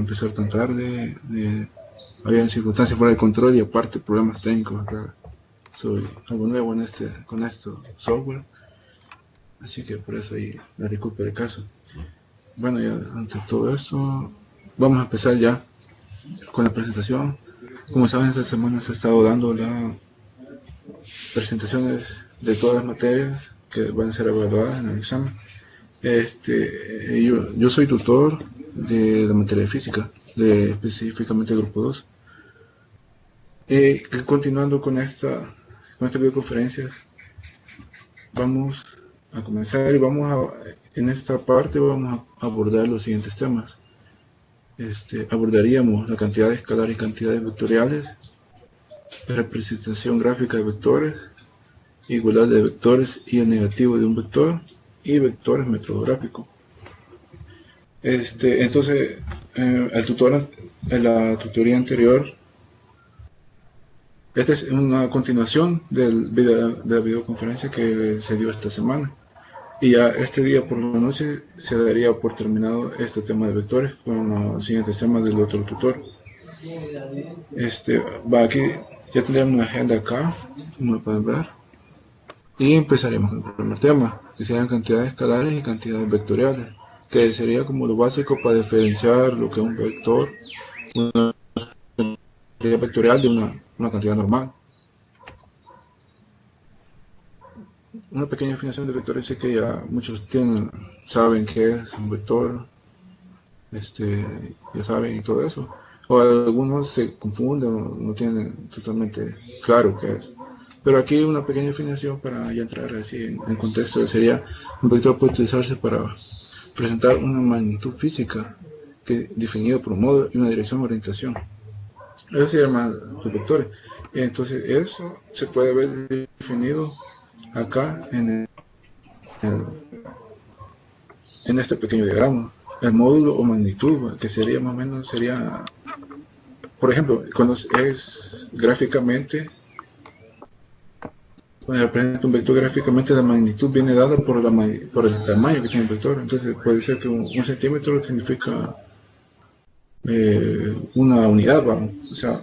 empezar tan tarde. Habían circunstancias fuera de control y aparte problemas técnicos acá. Soy algo nuevo con esto software, así que por eso ahí la disculpa del caso. Bueno, ya ante todo esto, vamos a empezar ya con la presentación. Como saben, esta semana se ha estado dando las presentaciones de todas las materias que van a ser evaluadas en el examen. Yo soy tutor de la materia de física, específicamente el grupo 2. Continuando con estas videoconferencias, vamos a comenzar y en esta parte vamos a abordar los siguientes temas. Abordaríamos la cantidad escalar y cantidades vectoriales, representación gráfica de vectores, igualdad de vectores y el negativo de un vector, y vectores metodográficos. Entonces, en la tutoría anterior, esta es una continuación de la videoconferencia que se dio esta semana. Y ya este día por la noche se daría por terminado este tema de vectores con los siguientes temas del otro tutor. Aquí ya tendremos una agenda acá, como lo pueden ver. Y empezaremos con el primer tema, que serían cantidades escalares y cantidades vectoriales, que sería como lo básico para diferenciar lo que es un vector, una cantidad vectorial de una cantidad normal. Una pequeña definición de vectores es que ya muchos saben qué es un vector, ya saben y todo eso, o algunos se confunden o no tienen totalmente claro qué es. Pero aquí una pequeña definición para ya entrar así en contexto sería: un vector puede utilizarse para presentar una magnitud física definida por un modo y una dirección o orientación. Eso se llama los vectores. Entonces eso se puede ver definido acá en este pequeño diagrama. El módulo o magnitud, que sería más o menos, por ejemplo, cuando es gráficamente, cuando se representa un vector gráficamente, la magnitud viene dada por el tamaño que tiene el vector. Entonces puede ser que un centímetro significa una unidad, ¿va? O sea,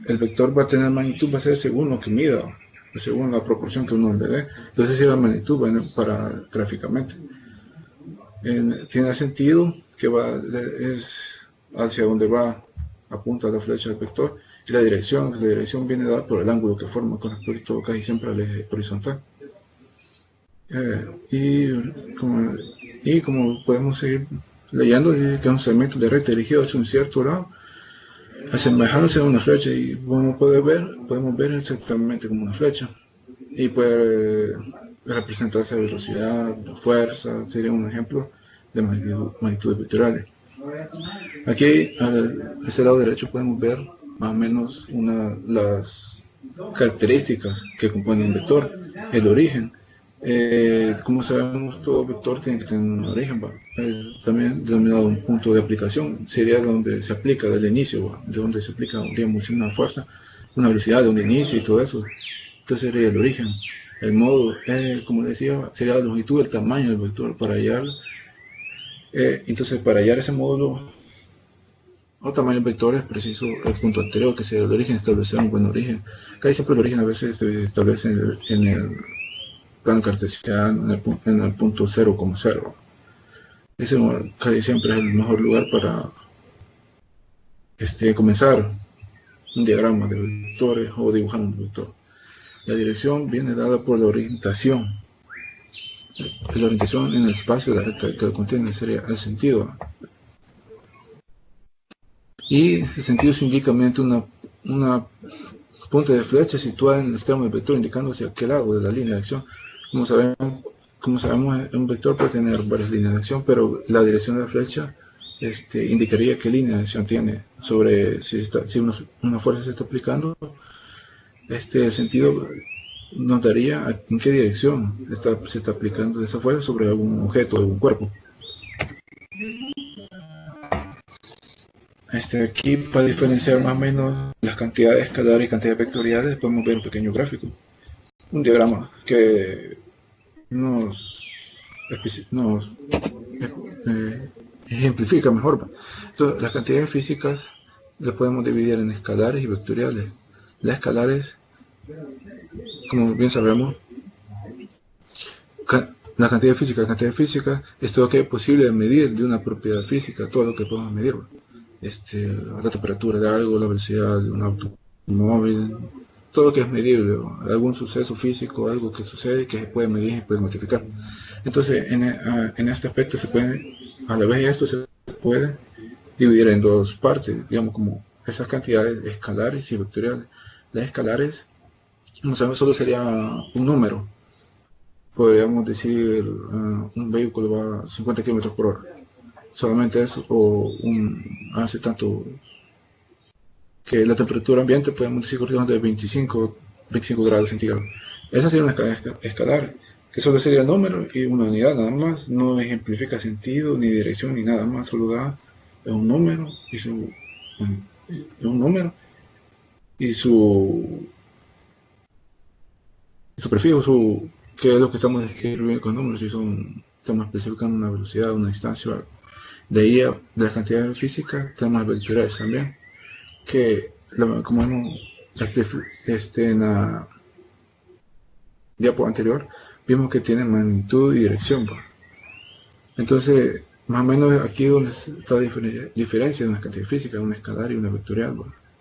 el vector va a tener magnitud, va a ser según lo que mida, según la proporción que uno le dé. Entonces, si la magnitud gráficamente tiene sentido que es hacia donde apunta la flecha del vector, y la dirección viene dada por el ángulo que forma con respecto casi siempre al eje horizontal. Y como podemos seguir leyendo, dice que es un segmento de recta dirigido hacia un cierto lado, asemejándose a una flecha, y como podemos ver exactamente como una flecha, y puede representarse velocidad, fuerza. Sería un ejemplo de magnitudes vectoriales. Aquí a este lado derecho podemos ver más o menos las características que componen un vector, el origen. Como sabemos, todo vector tiene que tener un origen, también denominado un punto de aplicación. Sería donde se aplica desde el inicio, de donde se aplica, digamos, una fuerza, una velocidad, de donde inicia y todo eso. Entonces sería el origen. El modo, como decía, sería la longitud, el tamaño del vector para hallar. Entonces, para hallar ese módulo o tamaño del vector es preciso el punto anterior, que sería el origen, establecer un buen origen. Casi siempre el origen a veces se establece en el plano cartesiano, en el punto 0,0. Ese casi siempre es el mejor lugar para comenzar un diagrama de vectores o dibujar un vector. La dirección viene dada por la orientación. La orientación en el espacio de la recta que lo contiene sería el sentido. Y el sentido se indica mediante una punta de flecha situada en el extremo del vector, indicando hacia qué lado de la línea de acción. Como sabemos, un vector puede tener varias líneas de acción, pero la dirección de la flecha indicaría qué línea de acción tiene sobre si una fuerza se está aplicando. El sentido nos daría en qué dirección se está aplicando esa fuerza sobre algún objeto, algún cuerpo. Aquí, para diferenciar más o menos las cantidades escalares y cantidades vectoriales, podemos ver un pequeño gráfico, un diagrama que nos ejemplifica mejor, ¿va? Entonces, las cantidades físicas las podemos dividir en escalares y vectoriales. Las escalares, como bien sabemos, la cantidad física es todo lo que es posible de medir de una propiedad física, todo lo que podemos medir. La temperatura de algo, la velocidad de un automóvil, todo lo que es medible, algún suceso físico, algo que sucede que se puede medir y se puede notificar. Entonces, en este aspecto se puede, a la vez esto se puede dividir en dos partes, digamos, como esas cantidades escalares y vectoriales. Las escalares, no sabemos, solo sería un número. Podríamos decir, un vehículo va a 50 km por hora. Solamente eso, o hace tanto que la temperatura ambiente, podemos decir, corresponde de 25 grados centígrados. Esa sería una escala escalar, que solo sería el número y una unidad nada más. No ejemplifica sentido, ni dirección, ni nada más. Solo da un número y su prefijo, que es lo que estamos escribiendo con números, si estamos especificando una velocidad, una distancia. De ahí, de las cantidades físicas, tenemos las vectoriales también, que como vemos en la diapo anterior, vimos que tienen magnitud y dirección. Entonces, más o menos aquí es donde está la diferencia de una cantidad física, una escalar y una vectorial,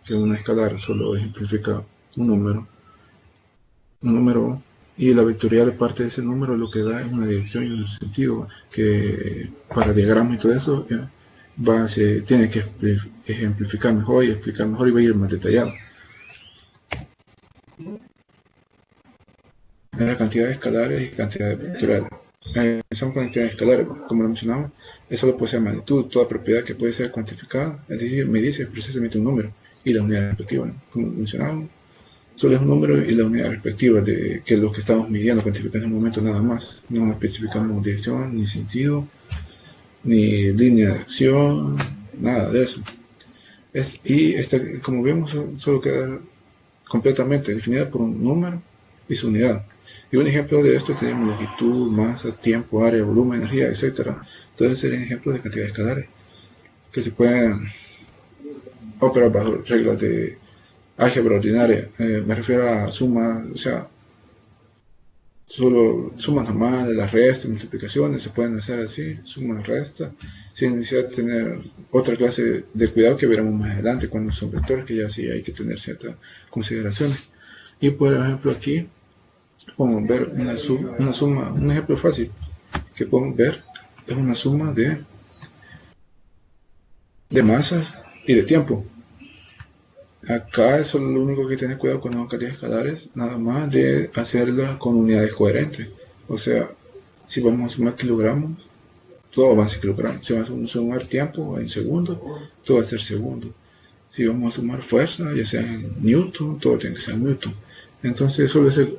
que una escalar solo ejemplifica un número, y la vectorial, parte de ese número, lo que da es una dirección y un sentido, que para diagramas y todo eso se tiene que ejemplificar mejor y explicar mejor, y va a ir más detallado. En la cantidad de escalares y cantidad de vectoriales. Son cantidades escalares, como lo mencionamos, eso lo posee magnitud, toda propiedad que puede ser cuantificada, es decir, me dice precisamente un número y la unidad respectiva, como mencionamos. Solo es un número y la unidad respectiva de que lo que estamos midiendo, cuantificando en un momento nada más. No especificamos dirección, ni sentido, ni línea de acción, nada de eso. Como vemos, solo queda completamente definida por un número y su unidad. Y un ejemplo de esto tenemos longitud, masa, tiempo, área, volumen, energía, etc. Entonces serían ejemplos de cantidades escalares que se pueden operar bajo reglas de álgebra ordinaria. Me refiero a sumas, o sea, solo sumas normales, las restas, multiplicaciones, se pueden hacer así, sumas, restas, sin necesidad de tener otra clase de cuidado que veremos más adelante cuando son vectores, que ya sí hay que tener ciertas consideraciones. Y por ejemplo aquí podemos ver una suma, un ejemplo fácil que podemos ver es una suma de masas y de tiempo. Acá es solo lo único que tener cuidado con las cantidades escalares, nada más de hacerlas con unidades coherentes. O sea, si vamos a sumar kilogramos, todo va a ser kilogramos. Si vamos a sumar tiempo en segundos, todo va a ser segundo. Si vamos a sumar fuerza, ya sea en newton, todo tiene que ser newton. Entonces solo ese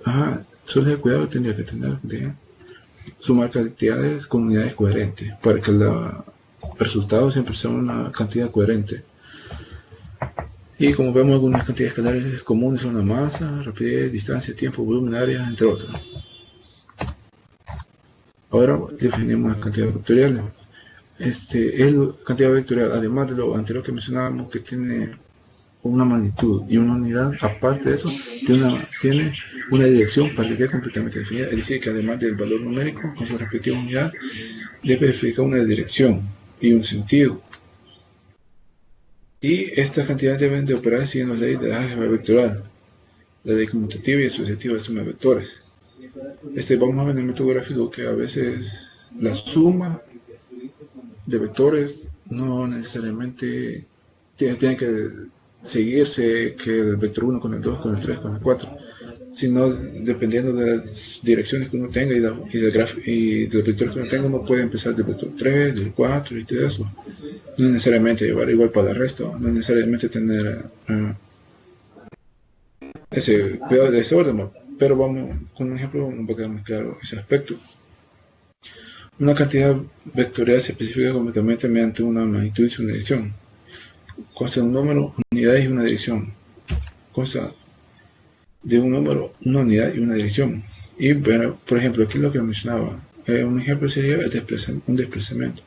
cuidado tendría que tener de sumar cantidades con unidades coherentes, para que el resultado siempre sea una cantidad coherente. Y como vemos, algunas cantidades escalares comunes son la masa, rapidez, distancia, tiempo, volumen, área, entre otras. Ahora definimos las cantidades vectoriales. Es la cantidad vectorial, además de lo anterior que mencionábamos, que tiene una magnitud y una unidad. Aparte de eso, tiene una dirección para que quede completamente definida. Es decir, que además del valor numérico con su respectiva unidad, debe verificar una dirección y un sentido. Y estas cantidades deben de operar siguiendo las leyes de la álgebra vectorial, la ley conmutativa y asociativa de suma de vectores. Vamos a ver en el método gráfico que a veces la suma de vectores no necesariamente tiene que seguirse que el vector 1 con el 2, con el 3, con el 4, sino dependiendo de las direcciones que uno tenga y del vector que uno tenga, uno puede empezar del vector 3, del 4 y todo eso. No es necesariamente llevar igual para el resto, no es necesariamente tener ese cuidado de ese orden, pero vamos con un ejemplo un poco más claro ese aspecto. Una cantidad vectorial se especifica completamente mediante una magnitud y una dirección. Consta de un número, unidad y una dirección. Consta de un número, una unidad y una dirección. Y bueno, por ejemplo, aquí lo que mencionaba, un ejemplo sería un desplazamiento.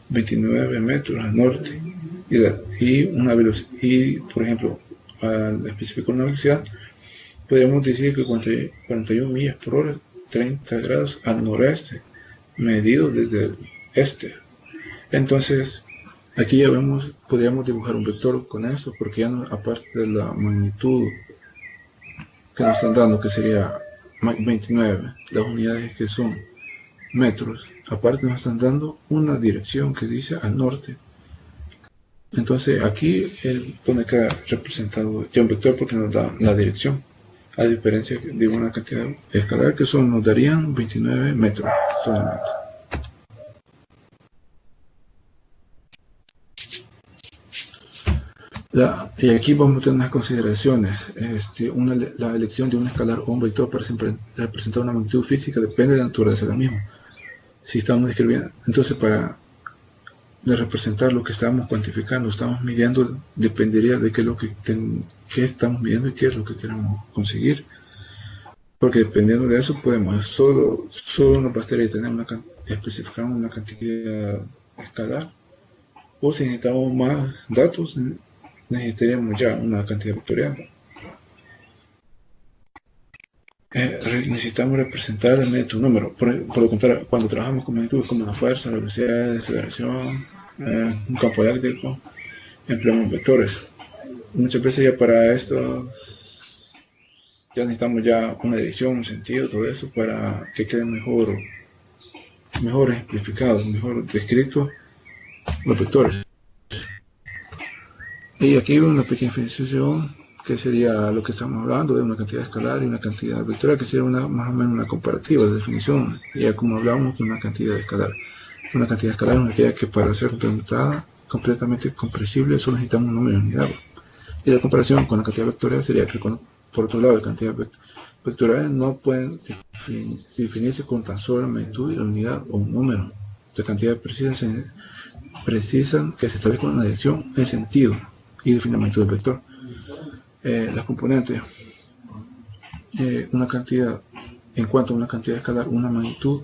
29 metros al norte y una velocidad, y por ejemplo, al especificar una velocidad, podríamos decir que 41 millas por hora, 30 grados al noreste, medido desde el este. Entonces, aquí ya vemos, podríamos dibujar un vector con esto, porque ya no, aparte de la magnitud que nos están dando, que sería 29, las unidades que son metros, aparte nos están dando una dirección que dice al norte. Entonces aquí es donde queda representado ya un vector, porque nos da la dirección, a diferencia de una cantidad escalar que nos darían 29 metros solamente. Y aquí vamos a tener unas consideraciones. La elección de un escalar o un vector para representar una magnitud física depende de la naturaleza de la misma. Si estamos describiendo, entonces para representar lo que estamos cuantificando, estamos midiendo, dependería de qué es lo que estamos midiendo y qué es lo que queremos conseguir. Porque dependiendo de eso podemos, solo nos bastaría tener especificar una cantidad escalar, o si necesitamos más datos, necesitaríamos ya una cantidad vectorial. Necesitamos representar mediante un número. Por lo contrario, cuando trabajamos con magnitudes como la fuerza, la velocidad, la aceleración, un campo eléctrico, empleamos vectores. Muchas veces ya para esto ya necesitamos ya una dirección, un sentido, todo eso para que quede mejor ejemplificado, mejor descrito los vectores. Y aquí una pequeña diferenciación, que sería lo que estamos hablando de una cantidad escalar y una cantidad vectorial, que sería más o menos una comparativa de definición, ya como hablamos de una cantidad escalar. Una cantidad escalar es aquella que para ser complementada, completamente comprensible, solo necesitamos un número de unidades. Y la comparación con la cantidad vectorial sería que, por otro lado, la cantidad vectorial no pueden definirse con tan solo la magnitud y la unidad o un número. La cantidad precisan que se establezca una dirección, el sentido, y define la magnitud del vector. Las componentes, una cantidad, en cuanto a una cantidad escalar, una magnitud,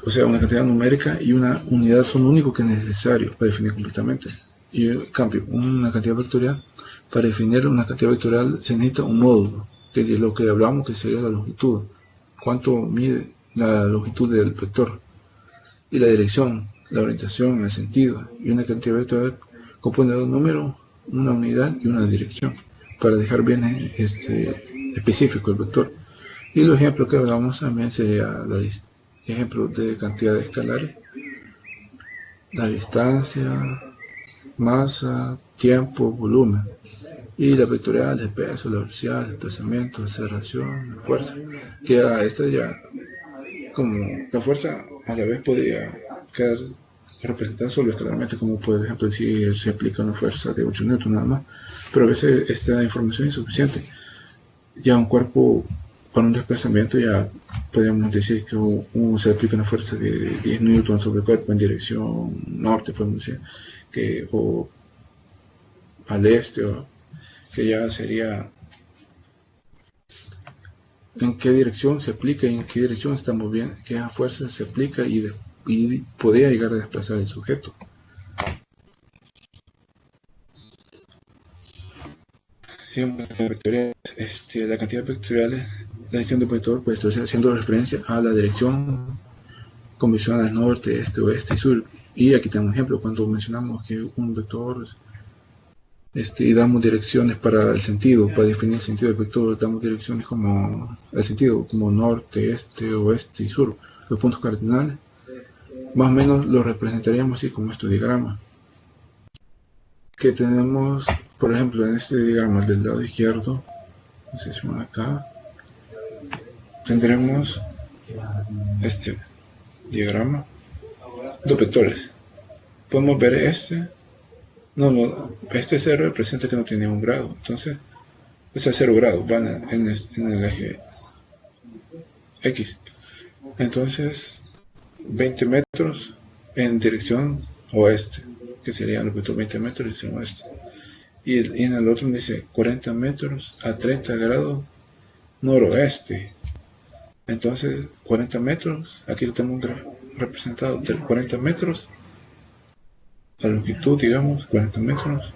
o sea, una cantidad numérica y una unidad son lo único que es necesario para definir completamente. Y en cambio, una cantidad vectorial, para definir una cantidad vectorial se necesita un módulo, que es lo que hablamos, que sería la longitud, cuánto mide la longitud del vector, y la dirección, la orientación, el sentido. Y una cantidad vectorial compone de un número, una unidad y una dirección, para dejar bien específico el vector. Y los ejemplos que hablamos también sería ejemplo de cantidades escalares, la distancia, masa, tiempo, volumen. Y la vectorial, el peso, la velocidad, el desplazamiento, la aceleración, la fuerza. Que esta ya, como la fuerza a la vez podría quedar representada solo escalarmente, como por ejemplo si se aplica una fuerza de 8 newton nada más, pero a veces esta información es insuficiente. Ya un cuerpo para un desplazamiento ya podemos decir que se aplica una fuerza de 10 newton sobre el cuerpo en dirección norte, podemos decir, o al este, o que ya sería en qué dirección se aplica y en qué dirección estamos bien, que esa fuerza se aplica y podría llegar a desplazar el sujeto. La cantidad vectorial, la dirección del vector puede estar haciendo referencia a la dirección convencional norte, este, oeste y sur. Y aquí tenemos un ejemplo cuando mencionamos que un vector y damos direcciones para el sentido, para definir el sentido del vector, damos direcciones como el sentido, como norte, este, oeste y sur. Los puntos cardinales, más o menos los representaríamos así como este diagrama. Que tenemos, por ejemplo, en este diagrama del lado izquierdo, acá, tendremos este diagrama, dos vectores. Podemos ver este cero representa que no tiene un grado, entonces es a 0 grados, van en el eje X. Entonces 20 metros en dirección oeste, que serían los vectores 20 metros en dirección oeste. Y en el otro dice 40 metros a 30 grados noroeste. Entonces 40 metros, aquí lo tenemos representado de 40 metros, la longitud, digamos, 40 metros,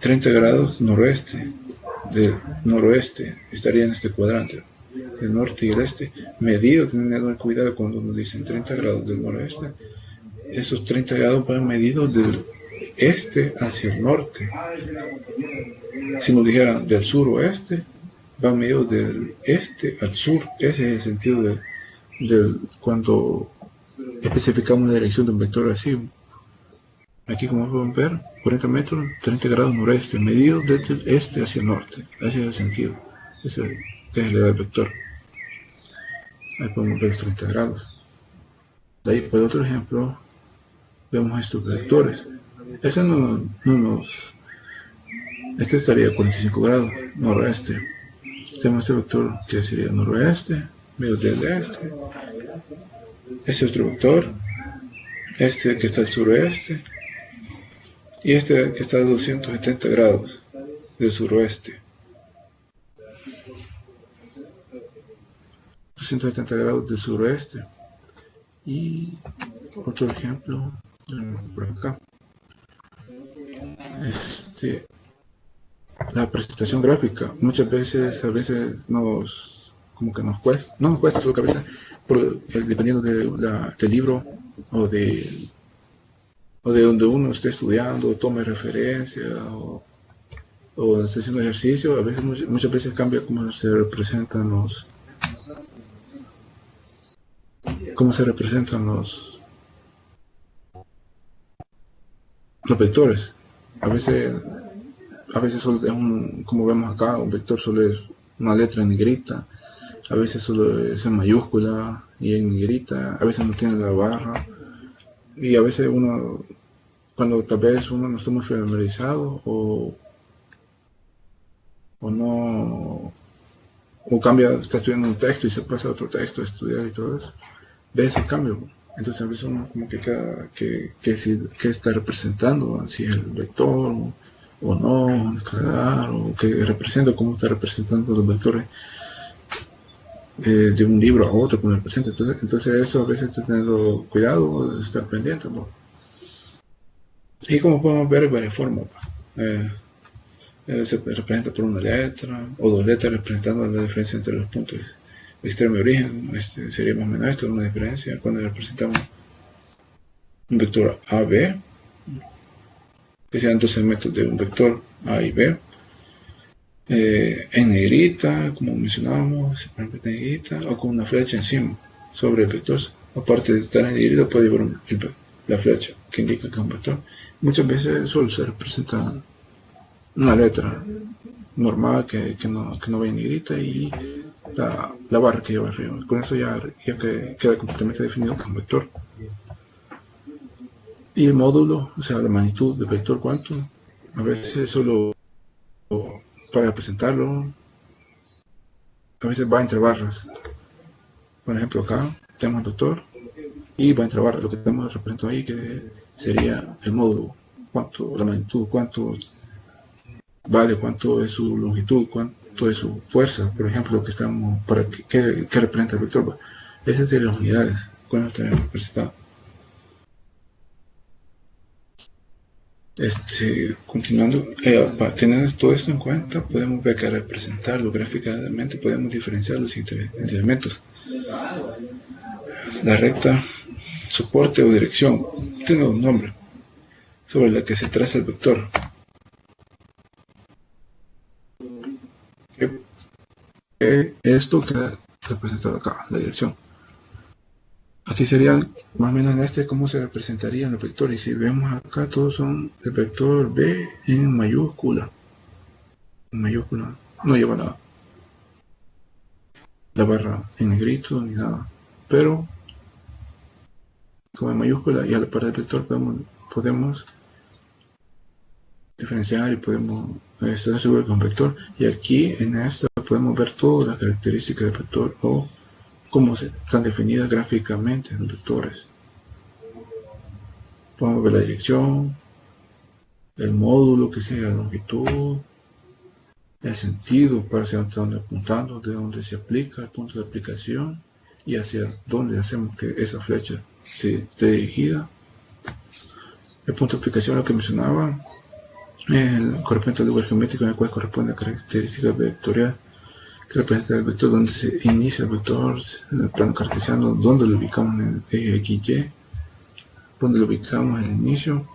30 grados noroeste, del noroeste estaría en este cuadrante, el norte y el este, medido, teniendo cuidado cuando nos dicen 30 grados del noroeste, esos 30 grados van medidos del este hacia el norte. Si nos dijeran del sur oeste, van medidos del este al sur. Ese es el sentido de cuando especificamos la dirección de un vector así. Aquí, como pueden ver, 40 metros, 30 grados noroeste, medido desde el este hacia el norte. Ese es el sentido. Ese es la edad del vector. Ahí podemos ver los 30 grados. De ahí, por otro ejemplo, vemos estos vectores. Ese este estaría a 45 grados noroeste. Tenemos este vector que sería noroeste, medio del este. Este otro vector, este que está al suroeste, y este que está a 270 grados del suroeste. 270 grados del suroeste. Y otro ejemplo por acá. La presentación gráfica muchas veces, como que nos cuesta, no nos cuesta, solo que a veces, dependiendo del libro o de donde uno esté estudiando, tome referencia o esté haciendo ejercicio, a veces, muchas veces cambia cómo se representan los vectores. A veces solo es como vemos acá, un vector solo es una letra en negrita, a veces solo es en mayúscula y en negrita, a veces no tiene la barra, y a veces cuando tal vez uno no está muy familiarizado o está estudiando un texto y se pasa a otro texto a estudiar y todo eso, ve esos cambios. Entonces a veces uno como que queda que está representando, si es el vector o no, escalar, o que representa, cómo está representando los vectores de un libro a otro, cómo representa. Entonces eso a veces hay que tener cuidado, estar pendiente, ¿no? Y como podemos ver, hay varias formas. Se representa por una letra o dos letras representando la diferencia entre los puntos extremo y origen. Sería más o menos esto, una diferencia cuando representamos un vector AB, que sean 12 metros de un vector A y B, en negrita, como mencionábamos, en negrita, o con una flecha encima sobre el vector. Aparte de estar en negrita, puede llevar la flecha que indica que es un vector. Muchas veces solo se representa una letra normal que no vaya en negrita y la barra que lleva arriba. Con eso ya queda completamente definido que es un vector. Y el módulo, o sea, la magnitud del vector quantum, a veces solo para representarlo, a veces va entre barras. Por ejemplo, acá tenemos el vector y va entre barras. Lo que estamos representando ahí que sería el módulo, la magnitud, cuánto vale, cuánto es su longitud, cuánto es su fuerza, por ejemplo, que estamos para qué representa el vector. Esas serían las unidades con las que tenemos representado. Continuando, teniendo todo esto en cuenta, podemos ver que al representarlo gráficamente podemos diferenciar los siguientes elementos. La recta, soporte o dirección, tiene un nombre, sobre la que se traza el vector. Esto queda representado acá, la dirección. Aquí sería más o menos cómo se representarían los vectores. Si vemos acá, todos son el vector B en mayúscula. En mayúscula no lleva nada. La barra en negrito ni nada. Pero como en mayúscula y a la par del vector podemos diferenciar y podemos estar seguros que es un vector. Y aquí en esta podemos ver todas las características del vector o cómo están definidas gráficamente en los vectores. Podemos ver la dirección, el módulo, que sea la longitud, el sentido para hacia dónde están apuntando, de dónde se aplica el punto de aplicación, y hacia dónde hacemos que esa flecha esté dirigida. El punto de aplicación, lo que mencionaba, corresponde al lugar geométrico en el cual corresponde a la característica vectorial que representa el vector, donde se inicia el vector en el plano cartesiano, donde lo ubicamos en el eje XY, donde lo ubicamos en el inicio,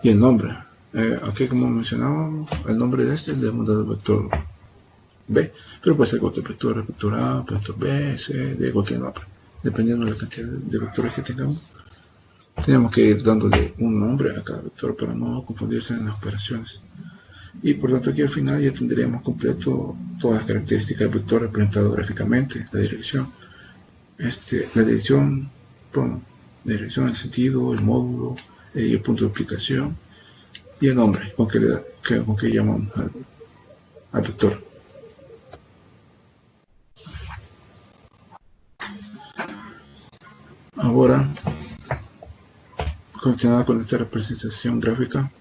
y el nombre. Aquí, como mencionábamos, el nombre de le hemos dado el vector B, pero puede ser cualquier vector A, vector B, C, D, cualquier nombre, dependiendo de la cantidad de vectores que tengamos. Tenemos que ir dándole un nombre a cada vector para no confundirse en las operaciones. Y por tanto aquí al final ya tendríamos completo todas las características del vector representado gráficamente, la dirección, el sentido, el módulo, el punto de aplicación y el nombre con que llamamos al vector. Ahora, continuando con esta representación gráfica,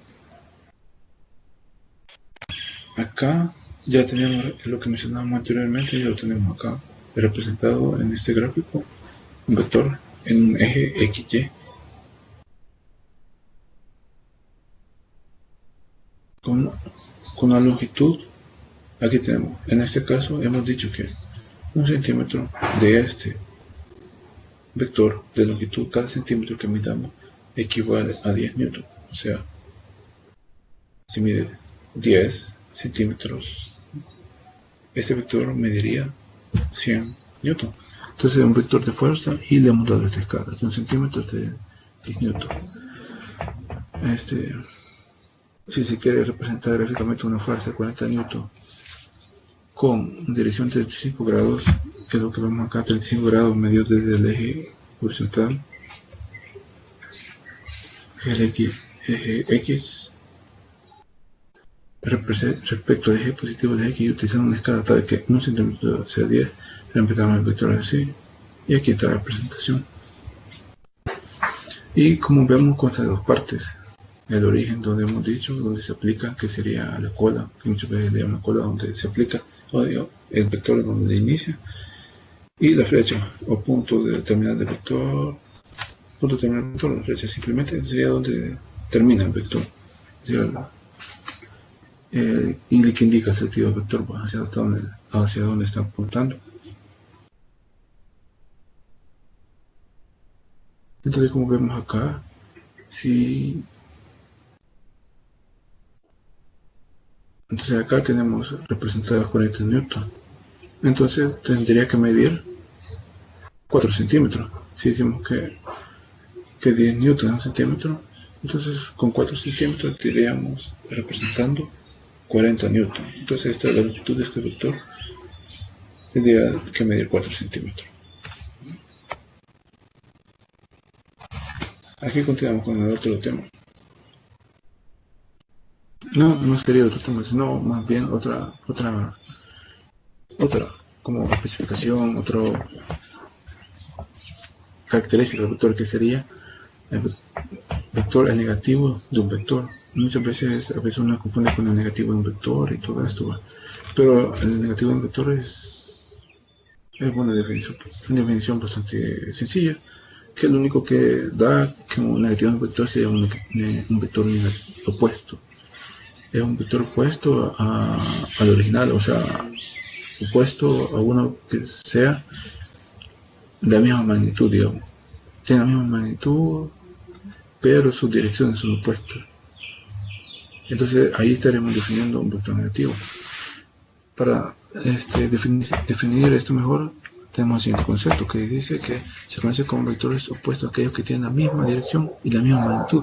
acá ya tenemos lo que mencionábamos anteriormente, ya lo tenemos acá representado en este gráfico, un vector en un eje XY con la longitud. Aquí tenemos, en este caso hemos dicho que 1 centímetro de este vector de longitud, cada centímetro que midamos equivale a 10 newton. O sea, si mide 10 centímetros, este vector mediría 100 newton. Entonces es un vector de fuerza y le hemos dado esta escala, 1 centímetro de 10 newton. Si se quiere representar gráficamente una fuerza de 40 newton con dirección de 35 grados, que es lo que vemos acá, 35 grados medidos desde el eje horizontal, el eje X, respecto al eje positivo del X, utilizando una escala tal que 1 centímetro sea 10, representamos el vector así, y aquí está la representación. Y como vemos, consta de dos partes: el origen, donde hemos dicho, donde se aplica, que sería la cola, que muchas veces le llaman cola, donde se aplica el vector donde inicia, y la flecha o punto de terminal del vector. Punto de terminal del vector, la flecha simplemente sería donde termina el vector, y que indica el sentido del vector, hacia dónde está apuntando. Entonces, como vemos acá, entonces acá tenemos representados 40 newton. Entonces tendría que medir 4 centímetros. Si decimos que 10 newton es un centímetro, entonces con 4 centímetros estaríamos representando 40 newton. Entonces la longitud de este vector tendría que medir 4 centímetros. Aquí continuamos con el otro tema. No sería otro tema, sino más bien otra como especificación, otra característica del vector, que sería el vector, el negativo de un vector. Muchas veces uno confunde con el negativo de un vector y todo esto, pero el negativo de un vector es una definición bastante sencilla, que lo único que da que un negativo de un vector sería un vector opuesto. Es un vector opuesto al original, o sea, opuesto a uno que sea de la misma magnitud, digamos. Tiene la misma magnitud, pero sus direcciones son opuestas. Entonces ahí estaremos definiendo un vector negativo. Para definir esto mejor, tenemos el siguiente concepto, que dice que se conoce como vectores opuestos a aquellos que tienen la misma dirección y la misma magnitud,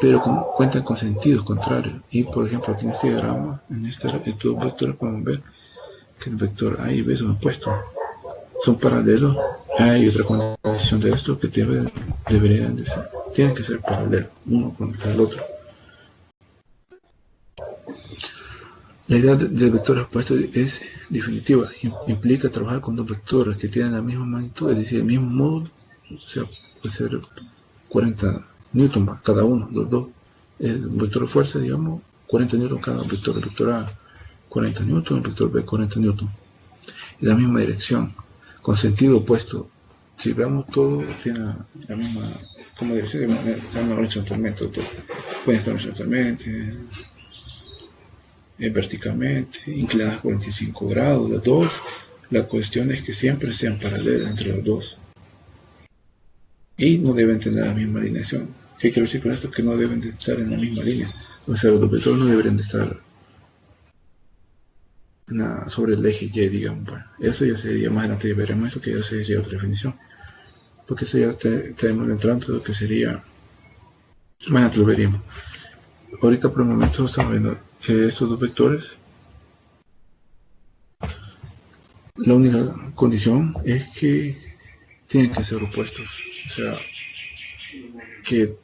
pero cuentan con sentidos contrarios. Y por ejemplo, aquí en este diagrama, en estos vectores podemos ver que el vector A y B son opuestos, son paralelos. Hay otra condición de esto, que tienen que ser paralelos uno contra el otro. La idea del vector opuesto es definitiva, implica trabajar con dos vectores que tienen la misma magnitud, es decir, el mismo módulo, o sea, puede ser 40 newton cada uno, los dos. El vector de fuerza, digamos, 40 newton cada vector. El vector A 40 newton, el vector B 40 newton. Y la misma dirección, con sentido opuesto, Si vemos todo, tiene la misma como dirección, están horizontalmente, todo. Pueden estar horizontalmente, verticalmente, inclinadas 45 grados, las dos. La cuestión es que siempre sean paralelas entre las dos. Y no deben tener la misma alineación. ¿Qué quiero decir con esto? Que no deben de estar en la misma línea. O sea, los dos vectores no deberían de estar sobre el eje Y, digamos. Bueno, eso ya sería más adelante, veremos eso, que ya sería otra definición. Porque eso ya tenemos entrando lo que sería, más adelante lo veríamos. Ahorita por el momento estamos viendo que estos dos vectores, la única condición es que tienen que ser opuestos. O sea, que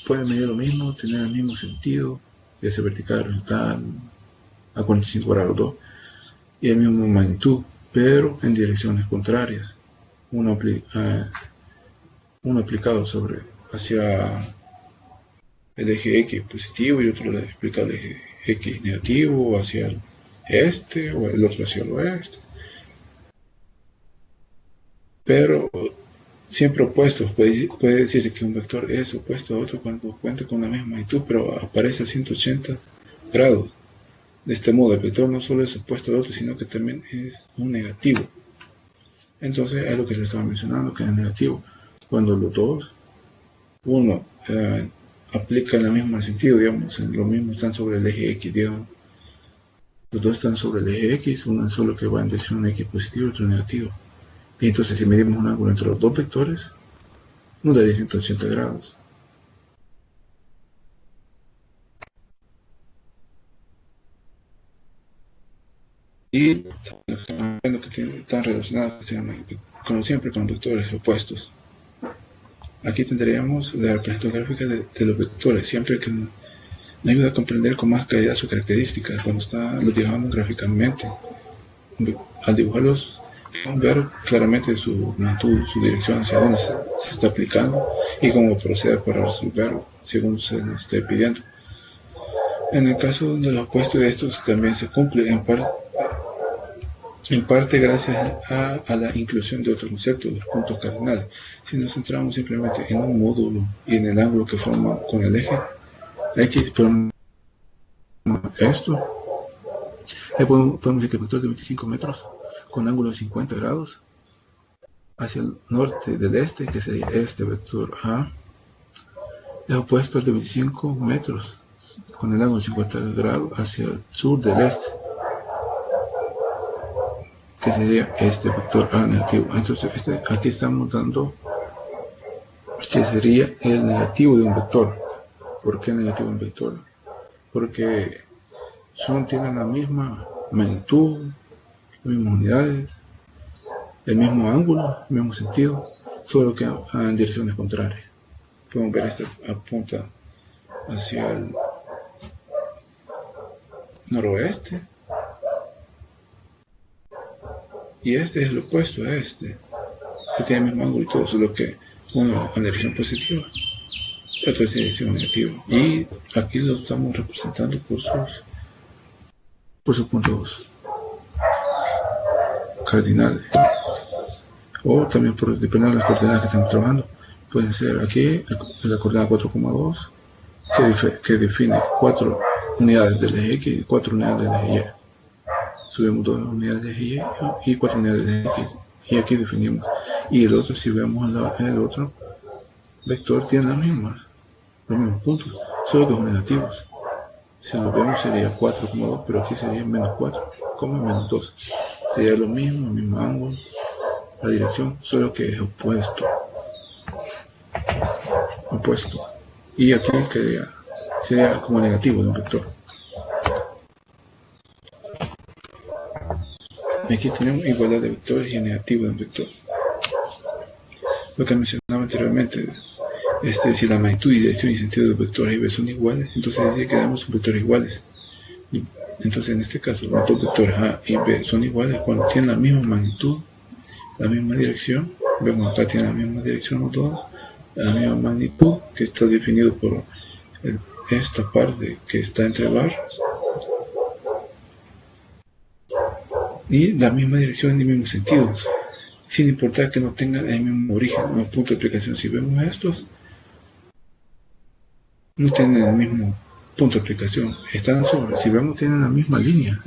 pueden medir lo mismo, tener el mismo sentido, ya sea vertical, horizontal, a 45 grados 2, y el mismo magnitud, pero en direcciones contrarias. Uno aplicado hacia el eje X positivo y otro aplicado al eje X negativo, hacia el este, o el otro hacia el oeste. Pero siempre opuestos. Puede decirse que un vector es opuesto a otro cuando cuenta con la misma magnitud, pero aparece a 180 grados. De este modo, el vector no solo es opuesto al otro, sino que también es un negativo. Entonces, es lo que les estaba mencionando, que es negativo. Cuando los dos, uno aplica en el mismo sentido, digamos, lo mismo están sobre el eje X, digamos. Los dos están sobre el eje X, uno es solo que va en dirección X positivo y otro negativo. Y entonces, si medimos un ángulo entre los dos vectores, nos daría 180 grados. Y lo que están relacionados como siempre con vectores opuestos. Aquí tendríamos la representación gráfica de los vectores, siempre que nos ayuda a comprender con más claridad sus características cuando los dibujamos gráficamente. Al dibujarlos, podemos ver claramente su magnitud, su dirección hacia dónde se está aplicando y cómo procede para resolverlo según se nos esté pidiendo. En el caso de los opuestos de estos también se cumple en parte gracias a la inclusión de otros conceptos, los puntos cardinales. Si nos centramos simplemente en un módulo y en el ángulo que forma con el eje X, esto, podemos decir que el vector de 25 metros con ángulo de 50 grados hacia el norte del este, que sería este vector A, es opuesto al de 25 metros con el ángulo de 50 grados hacia el sur del este, que sería este vector A negativo. Entonces aquí estamos dando que sería el negativo de un vector. ¿Por qué negativo de un vector? Porque tienen la misma magnitud, las mismas unidades, el mismo ángulo, el mismo sentido, solo que en direcciones contrarias. Podemos ver este apunta hacia el noroeste y este es el opuesto a este. Se tiene el mismo ángulo y todo, solo que uno en dirección positiva, otro en dirección negativa. Y aquí lo estamos representando por sus puntos cardinales. O también por depender de las coordenadas que estamos trabajando. Pueden ser aquí la coordenada 4,2 que define 4 unidades del eje X y 4 unidades del eje Y. Subimos 2 unidades del eje Y y 4 unidades del eje X. Y aquí definimos. Y el otro, si vemos el otro vector, tiene los mismos puntos, solo que son negativos. Si lo vemos sería 4,2, pero aquí sería menos 4, como menos 2. Sería lo mismo, el mismo ángulo, la dirección, solo que es opuesto. Y aquí sería como negativo de un vector. Aquí tenemos igualdad de vectores y negativo de un vector. Lo que mencionaba anteriormente, si la magnitud y dirección y sentido de los vectores A y B son iguales, entonces dice que damos vectores iguales. Entonces en este caso los dos vectores A y B son iguales cuando tienen la misma magnitud, la misma dirección. Vemos acá tienen la misma dirección los dos, la misma magnitud, que está definido por esta parte que está entre barras, y la misma dirección y mismos sentidos. sin importar que no tengan el mismo origen o punto de aplicación. Si vemos estos, no tienen el mismo punto de aplicación. Están sobre, si vemos, tienen la misma línea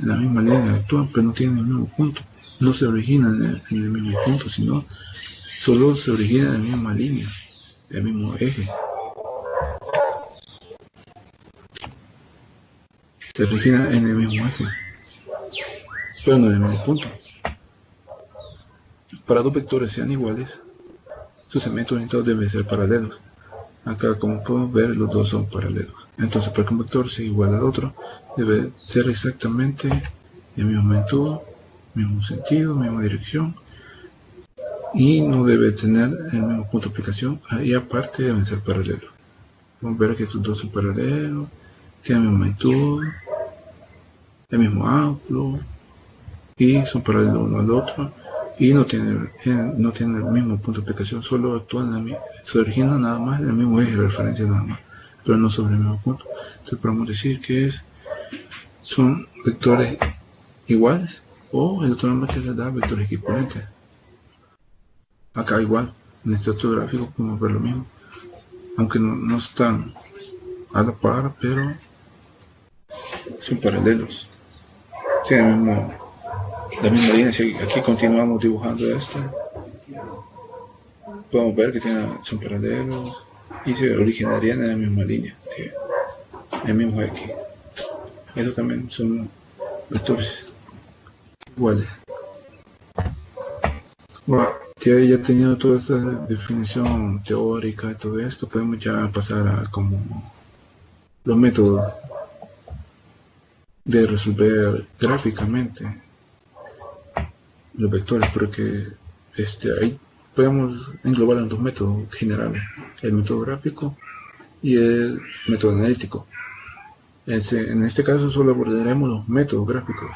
actúan, pero no tienen el mismo punto. No se originan en el mismo punto, sino solo se originan en la misma línea, el mismo eje. Se originan en el mismo eje, pero no en el mismo punto. Para dos vectores sean iguales, sus segmentos orientados deben ser paralelos. Acá, como podemos ver, los dos son paralelos. Entonces, para que un vector sea igual al otro, debe ser exactamente el mismo magnitud, mismo sentido, misma dirección, y no debe tener el mismo punto de aplicación, y aparte deben ser paralelos. Vamos a ver que estos dos son paralelos, tienen la misma magnitud, el mismo ángulo, y son paralelos uno al otro, y no tienen el mismo punto de aplicación, solo actúan se originan nada más en el mismo eje de referencia nada más, pero no sobre el mismo punto. Entonces podemos decir que son vectores iguales, o el otro nombre que les da vectores equivalentes. Acá igual, en este otro gráfico podemos ver lo mismo, aunque no están a la par, pero son paralelos, tienen la misma línea. Si aquí continuamos dibujando esta, podemos ver que son paralelos y se originarían en la misma línea, el mismo X. Estos también son vectores iguales. Bueno, ya teniendo toda esta definición teórica y todo esto, podemos ya pasar a como los métodos de resolver gráficamente los vectores, porque ahí podemos englobar en dos métodos generales: el método gráfico y el método analítico. En este caso solo abordaremos los métodos gráficos,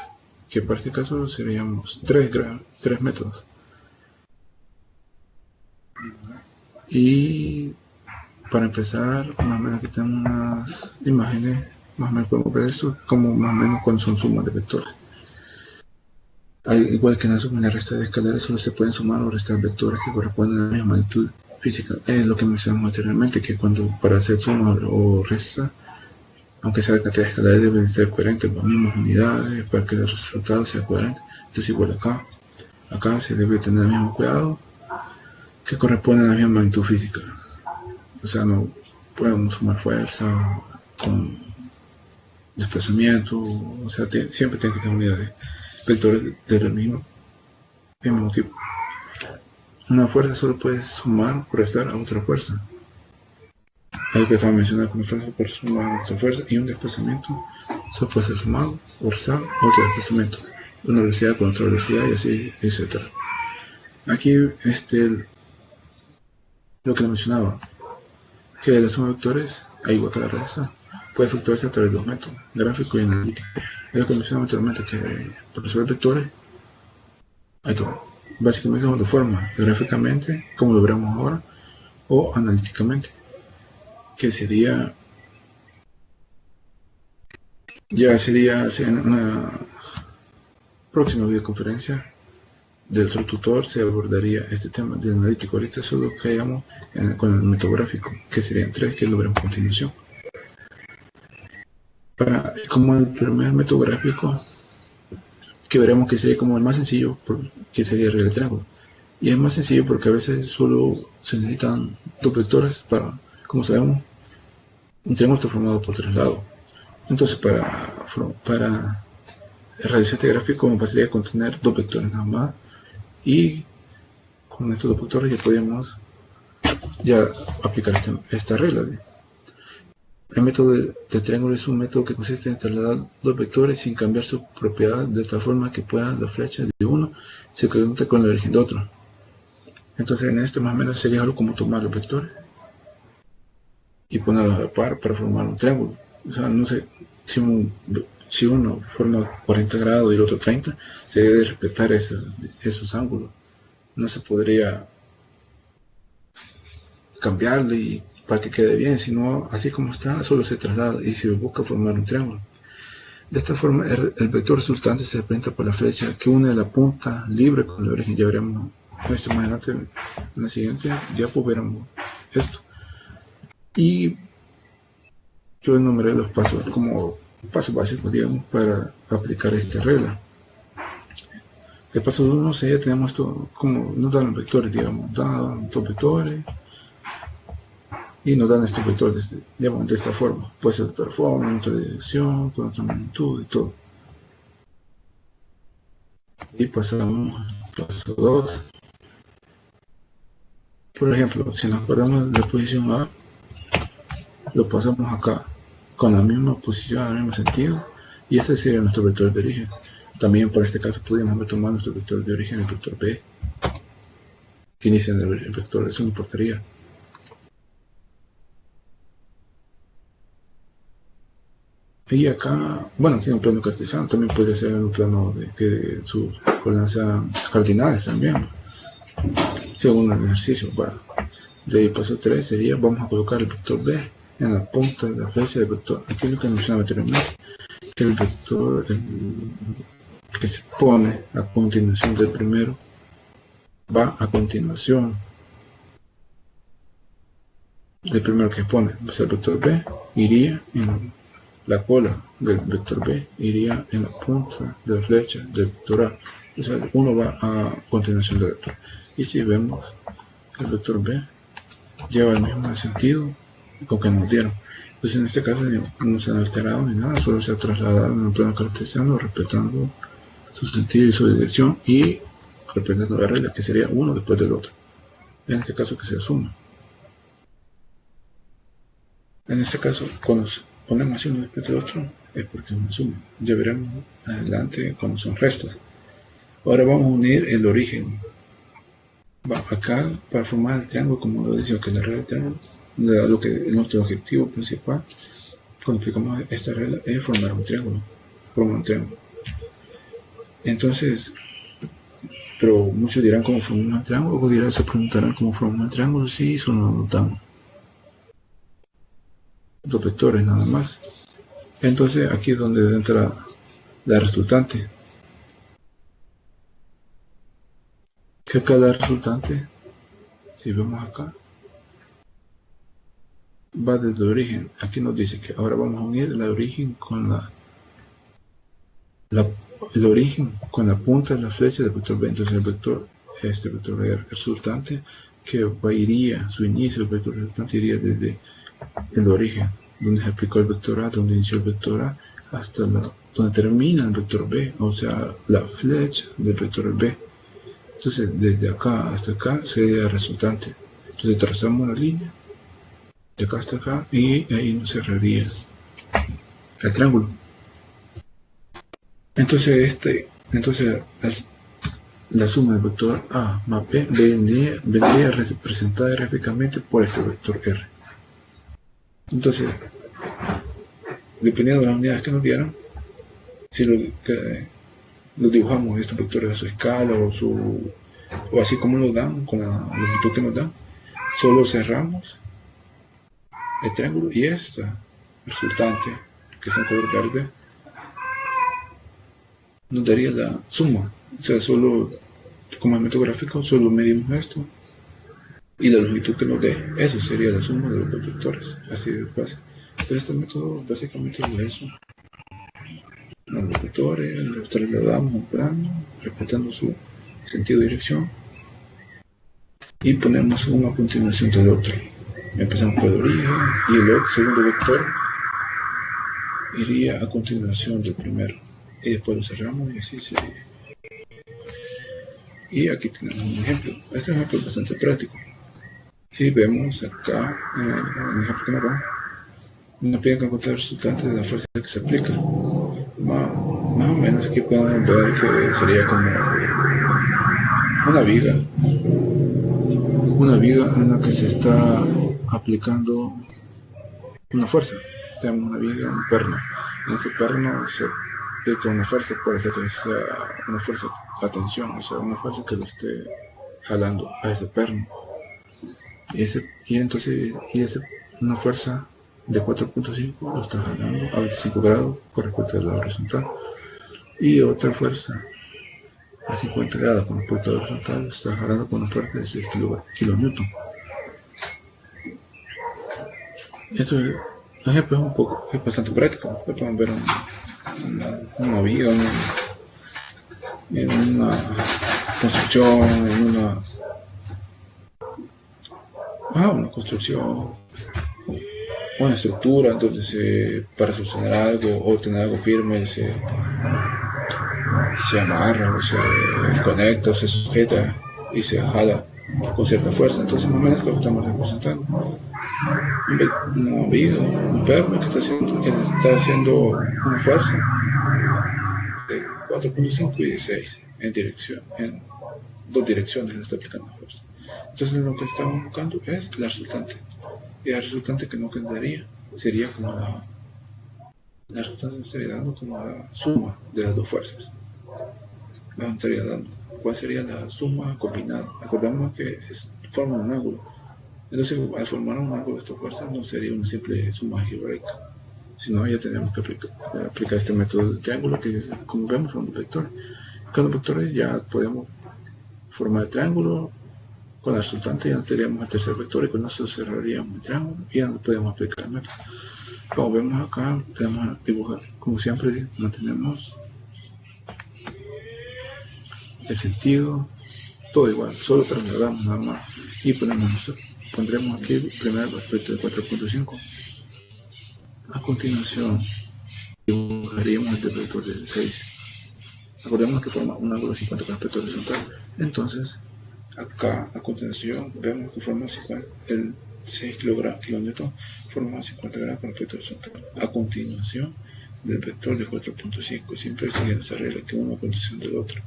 que para este caso seríamos tres métodos. Y para empezar, más o menos aquí tenemos unas imágenes, más o menos podemos ver esto como más o menos cuando son sumas de vectores. Igual que en la suma y la resta de escalares, solo se pueden sumar o restar vectores que corresponden a la misma magnitud física. Es lo que mencionamos anteriormente, que cuando para hacer suma o resta, aunque sea la cantidad de escalares, deben ser coherentes las mismas unidades para que el resultado sea coherente. Entonces igual acá se debe tener el mismo cuidado, que corresponde a la misma magnitud física. O sea, no podemos sumar fuerza con desplazamiento, o sea, siempre tiene que tener unidades, vectores del mismo tipo. Una fuerza solo puede sumar o restar a otra fuerza. Algo que estaba mencionando como fuerza por sumar a otra fuerza, y un desplazamiento solo puede ser sumado o restado a otro desplazamiento. Una velocidad con otra velocidad y así, etc. Aquí lo que le mencionaba, que la suma de vectores, igual que la resta, puede efectuarse a través de dos métodos, gráfico y analítico. Es lo que mencionaba anteriormente, que para resolver vectores hay dos. Básicamente son dos formas: gráficamente, como lo veremos ahora, o analíticamente, que sería en una próxima videoconferencia del otro tutor se abordaría este tema de analítico. Ahorita solo caigamos con el método gráfico, que serían tres, que lo veremos a continuación. Como el primer método gráfico, que veremos que sería como el más sencillo, que sería el regla del triángulo. Y es más sencillo porque a veces solo se necesitan dos vectores para, como sabemos, un triángulo está formado por tres lados. Entonces para realizar este gráfico me bastaría con tener dos vectores nada más, y con estos dos vectores ya podemos aplicar esta regla. El método del triángulo es un método que consiste en trasladar dos vectores sin cambiar su propiedad, de tal forma que la flecha de uno se conecte con la origen de otro. Entonces en este más o menos sería algo como tomar los vectores y ponerlos a la par para formar un triángulo. O sea, no sé, si uno forma 40 grados y el otro 30, se debe respetar esos ángulos. No se podría cambiarle y para que quede bien, sino así como está, solo se traslada y se busca formar un triángulo. De esta forma, el vector resultante se representa por la flecha que une la punta libre con la origen. Ya veremos Más adelante, en la siguiente diapo veremos esto. Y yo enumeré los pasos como pasos básicos, digamos, para aplicar esta regla. El paso 1 sería, tenemos esto, como nos dan los vectores, digamos, dan dos vectores y nos dan estos vectores, digamos, de esta forma. Puede ser de otra forma, en otra dirección, con otra magnitud y todo. Y pasamos al paso 2. Por ejemplo, si nos acordamos de la posición A, lo pasamos acá con la misma posición, en el mismo sentido, y ese sería nuestro vector de origen. También por este caso podríamos haber tomado nuestro vector de origen, el vector B, que inicia en el vector, eso no importaría. Y acá, bueno, aquí en un plano cartesiano, también podría ser en un plano de que sus coordenadas sean cardinales también, según el ejercicio. Bueno, de ahí paso 3 sería, vamos a colocar el vector B en la punta de la flecha del vector. Aquí es lo que mencionaba anteriormente, que el vector que se pone a continuación del primero va a continuación del primero que pone, va a ser el vector B, iría en la cola del vector B, iría en la punta de la flecha del vector A. O sea, uno va a continuación del otro. Y si vemos, el vector B lleva el mismo sentido con que nos dieron. Entonces en este caso no se ha alterado ni nada, solo se ha trasladado en un plano cartesiano respetando su sentido y su dirección y respetando la regla que sería uno después del otro. En este caso que se suma. En este caso, cuando ponemos así uno después del otro, es porque es una suma. Ya veremos adelante cuando son restos. Ahora vamos a unir el origen. Va acá para formar el triángulo, como lo decía que la regla del triángulo, lo que es nuestro objetivo principal cuando aplicamos esta regla es formar un triángulo. Entonces, pero muchos dirán cómo formamos un triángulo, o se preguntarán cómo formamos un triángulo si solo nos dan dos vectores nada más. Entonces aquí es donde entra la resultante. Que acá la resultante, si vemos acá, va desde el origen. Aquí nos dice que ahora vamos a unir el origen con el origen con la punta de la flecha del vector B. Entonces el vector, este vector resultante, que iría, su inicio, el vector resultante iría desde el origen, donde se aplicó el vector A, donde inició el vector A, hasta donde termina el vector B, o sea, la flecha del vector B. Entonces, desde acá hasta acá sería el resultante. Entonces, trazamos la línea de acá hasta acá y ahí nos cerraría el triángulo. Entonces, la suma del vector A más B vendría representada gráficamente por este vector R. Entonces, dependiendo de las unidades que nos dieran, si lo dibujamos estos vectores a su escala o así como lo dan, con la longitud que nos dan, solo cerramos el triángulo y esta resultante, que es en color verde, nos daría la suma. O sea, solo como elemento gráfico, solo medimos esto y la longitud que nos dé, eso sería la suma de los dos vectores, así de fácil. Entonces este método básicamente es eso. Los vectores los trasladamos a un plano, respetando su sentido y dirección, y ponemos uno a continuación del otro. Empezamos por el origen y el segundo vector iría a continuación del primero, y después lo cerramos y así sería. Y aquí tenemos un ejemplo. Este ejemplo es bastante práctico. Si vemos acá, en el ejemplo que nos da, nos piden que encontrar el resultante de la fuerza que se aplica. Más o menos aquí podemos ver que sería como una viga en la que se está aplicando una fuerza. Tenemos una viga, un perno. En ese perno se aplica una fuerza, puede ser que sea una fuerza a tensión, o sea, una fuerza que lo esté jalando a ese perno. Una fuerza de 4.5 lo está jalando a 25 grados por respecto al lado horizontal, y otra fuerza a 50 grados con respecto al horizontal, está jalando con una fuerza de 6 kilonewton. Esto, por ejemplo, es bastante práctico. Lo pueden ver una viga, en una construcción, una construcción, una estructura donde para sostener algo o tener algo firme se amarra o se conecta o se sujeta y se jala con cierta fuerza. Entonces, más o menos lo que estamos representando. Una viga, un perno que está haciendo una fuerza de 4.5 y de 6 en dos direcciones le está aplicando fuerza. Entonces lo que estamos buscando es la resultante. Y la resultante que no quedaría sería como la resultante estaría dando como la suma de las dos fuerzas. La estaría dando. ¿Cuál sería la suma combinada? Acordamos que forma un ángulo. Entonces, al formar un ángulo de estas fuerzas no sería una simple suma algebraica, sino ya tenemos que aplicar este método de triángulo que, como vemos, son dos vectores. Con los vectores ya podemos formar el triángulo. Con la resultante ya no tendríamos el tercer vector y con eso cerraríamos el triángulo y ya no podemos aplicar el método. Como vemos acá, tenemos que dibujar. Como siempre, mantenemos el sentido, todo igual, solo trasladamos nada más y pondremos aquí el primer aspecto de 4.5. A continuación, dibujaríamos este vector de 6. Acordemos que forma un ángulo 50 con aspecto horizontal. Entonces, acá a continuación vemos que forma el 6 kilonewton forma 50 grados con aspecto horizontal. A continuación del vector de 4.5, siempre siguiendo esta regla que uno a continuación del otro.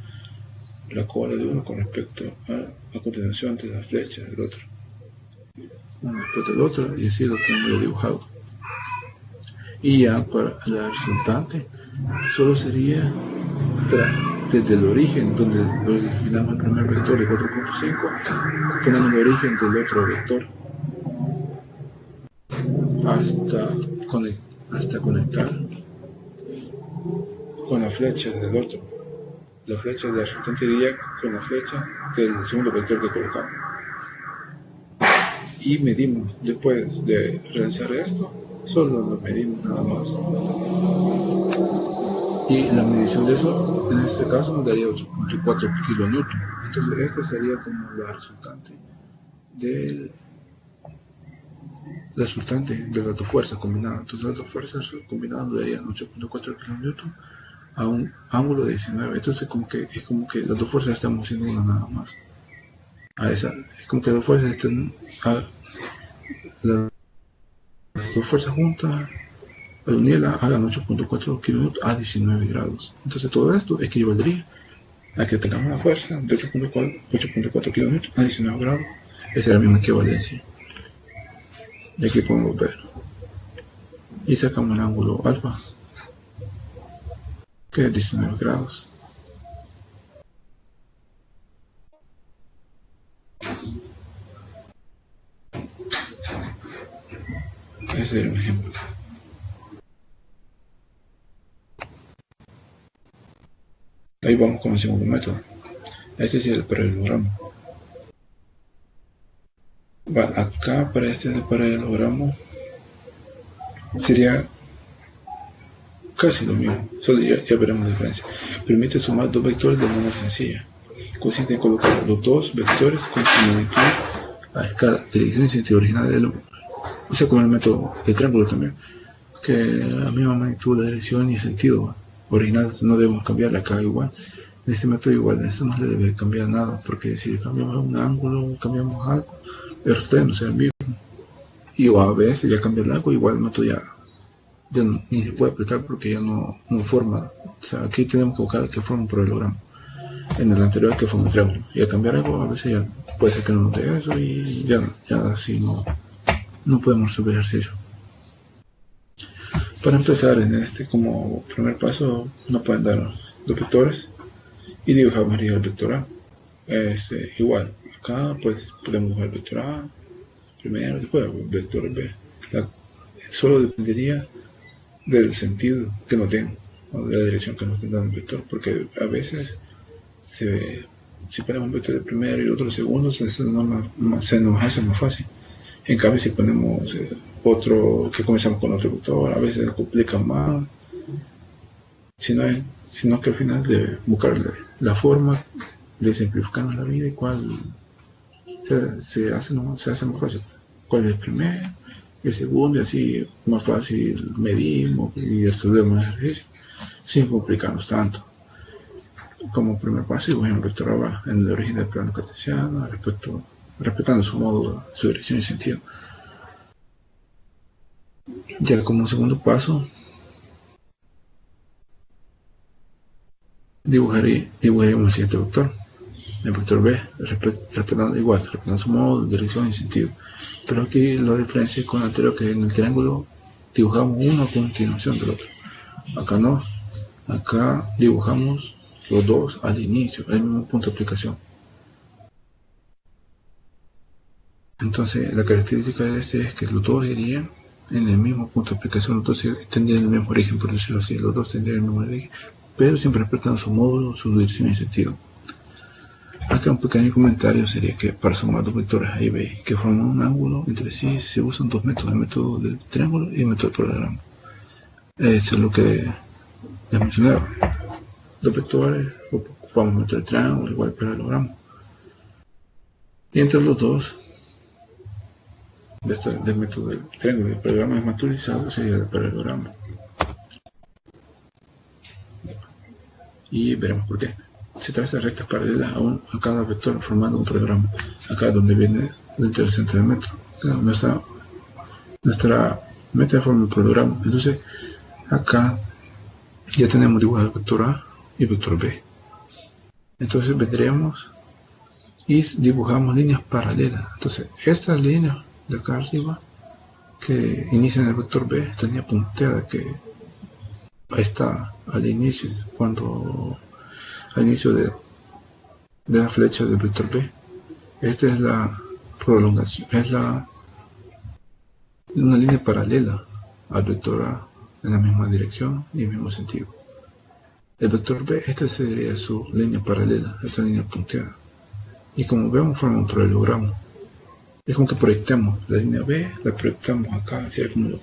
La cola de uno con respecto a continuación de la flecha del otro. Uno respecto al otro y así lo tengo dibujado. Y ya para la resultante solo sería desde el origen, donde originamos el primer vector de 4.5, ponemos el origen del otro vector hasta conectar con la flecha del otro. La flecha de la resultante iría con la flecha del segundo vector que colocamos. Y medimos, después de realizar esto, solo lo medimos nada más. Y la medición de eso, en este caso, nos daría 8.4 kilonewton. Entonces, esta sería como la resultante de las dos fuerzas combinadas. Entonces, las dos fuerzas combinadas nos darían 8.4 kilonewton a un ángulo de 19. Entonces, es como que las dos fuerzas estamos haciendo una nada más. Es como que las dos fuerzas están las dos fuerzas juntas, al unirla hagan 8.4 kilonewton a 19 grados. Entonces todo esto equivaldría a que tengamos una fuerza de 8.4 kilonewton a 19 grados. Esa es la misma equivalencia. Y aquí podemos ver. Y sacamos el ángulo alfa, que es 19 grados. Ese es un ejemplo. Ahí vamos con el segundo método. Este es el paralelogramo. Acá para este paralelogramo sería casi lo mismo, solo ya veremos la diferencia. Permite sumar dos vectores de manera sencilla. Consiste en colocar los dos vectores con su magnitud a escala de dirección y sentido original o sea, como el método de triángulo también, que la misma magnitud, la dirección y sentido original no debemos cambiarla acá igual. En este método igual, esto no le debe cambiar nada, porque si cambiamos un ángulo, cambiamos algo, el resultado no sea el mismo. Y a veces ya cambia el algo, igual el método ya ni se puede aplicar porque ya no forma. O sea, aquí tenemos que buscar que forma un paralelogramo. En el anterior que forma un triángulo. Y a cambiar algo, a veces ya puede ser que no nos dé eso y ya así no podemos resolver ejercicio. Para empezar en este, como primer paso, nos pueden dar los vectores y dibujamos el vector A. Igual, acá pues podemos dibujar el vector A primero, después el vector B. Solo dependería del sentido que nos den o de la dirección que nos den el vector, porque a veces si ponemos un vector de primero y otro de segundo, se nos hace más fácil. En cambio, si ponemos otro, que comenzamos con otro vector, a veces se complica más, sino que al final de buscar la forma de simplificarnos la vida y cuál se hace más fácil. ¿Cuál es el primero? El segundo, y así más fácil medimos y resolvemos el ejercicio sin complicarnos tanto. Como primer paso, voy a un vector A en el origen del plano cartesiano, respetando su modo, su dirección y sentido. Ya como segundo paso, dibujaríamos el siguiente vector, el vector B, respetando su modo, dirección y sentido. Pero aquí la diferencia con el anterior, que en el triángulo dibujamos uno a continuación del otro. Acá no, acá dibujamos los dos al inicio, el mismo punto de aplicación. Entonces la característica de este es que los dos irían en el mismo punto de aplicación, los dos tendrían el mismo origen, por decirlo así, los dos tendrían el mismo origen, pero siempre respetando su módulo, su dirección y sentido. Acá un pequeño comentario sería que para sumar dos vectores A y B que forman un ángulo entre sí se usan dos métodos, el método del triángulo y el método del paralelogramo. Eso es lo que les mencionaba. Dos vectores, ocupamos el método del triángulo igual el paralelogramo. Y entre los dos, del método del triángulo y el paralelogramo es más utilizado sería el paralelogramo. Y veremos por qué. Se traza rectas paralelas a cada vector formando un paralelogramo. Acá es donde viene lo interesante del método. Nuestra meta forma un paralelogramo. Entonces, acá ya tenemos dibujado el vector A y el vector B. Entonces vendríamos y dibujamos líneas paralelas. Entonces, estas líneas de acá arriba que inician el vector B, esta línea punteada que ahí está al inicio, al inicio de la flecha del vector B. Esta es la prolongación, es una línea paralela al vector A en la misma dirección y el mismo sentido. El vector B, esta sería su línea paralela, esta línea punteada. Y como vemos, forma un paralelogramo. Es como que proyectamos la línea B, la proyectamos acá, así como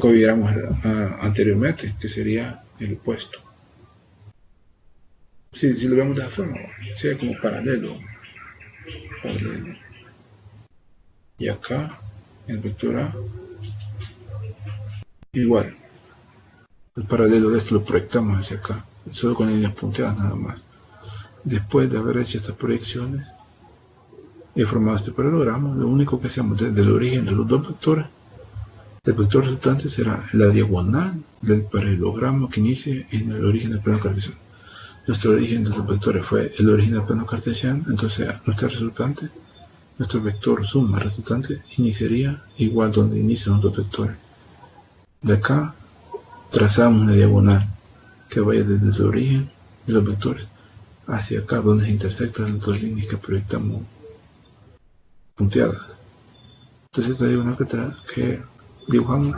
lo viéramos anteriormente, que sería el opuesto. Si lo vemos de esa forma, sería como paralelo. Y acá, el vector A, igual. El paralelo de esto lo proyectamos hacia acá, solo con líneas punteadas nada más. Después de haber hecho estas proyecciones y formado este paralelogramo, lo único que hacemos desde el origen de los dos vectores, el vector resultante será la diagonal del paralelogramo que inicie en el origen del plano cartesiano. Nuestro origen de los vectores fue el origen del plano cartesiano, entonces nuestro vector suma resultante iniciaría igual donde inician los dos vectores. De acá trazamos una diagonal que vaya desde el origen de los vectores hacia acá donde se intersectan las dos líneas que proyectamos punteadas. Entonces esta diagonal que dibujamos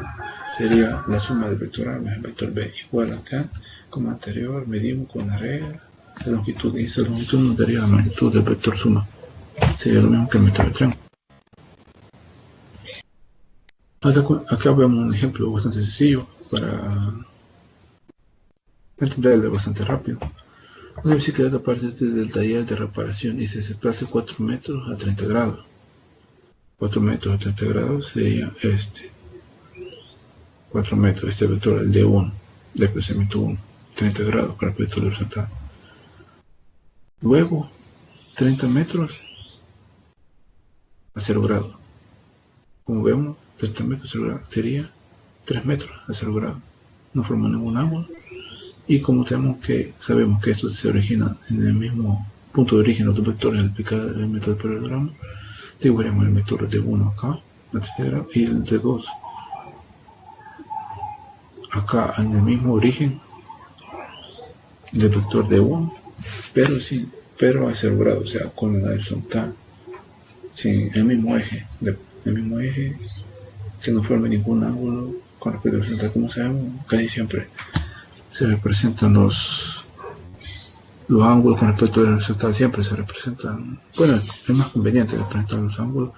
sería la suma del vector A más el vector B, igual acá como anterior medimos con la regla de longitud, y esa longitud nos daría la magnitud del vector suma. Sería lo mismo que el método de triángulo. Acá vemos un ejemplo bastante sencillo para entenderlo bastante rápido. Una bicicleta parte del taller de reparación y se desplaza 4 metros a 30 grados. 4 metros a 30 grados sería este. 4 metros, este vector, el de 1, desplazamiento 1, 30 grados con respecto al horizontal. Luego, 30 metros a 0 grados. Como vemos, 30 metros a 0 grados sería 3 metros a 0 grados. No forma ningún ángulo. Y como sabemos que esto se origina en el mismo punto de origen, los dos vectores al aplicar el método del paralelogramo, dibujaremos el vector de 1 acá a 30 grados y el de 2 acá en el mismo origen del vector de 1, pero a 0 grados, o sea, con la horizontal, sin el mismo eje que no forme ningún ángulo con respecto a la horizontal. Como sabemos, casi siempre se representan los Los ángulos con respecto al horizontal siempre se representan, bueno, es más conveniente representar los ángulos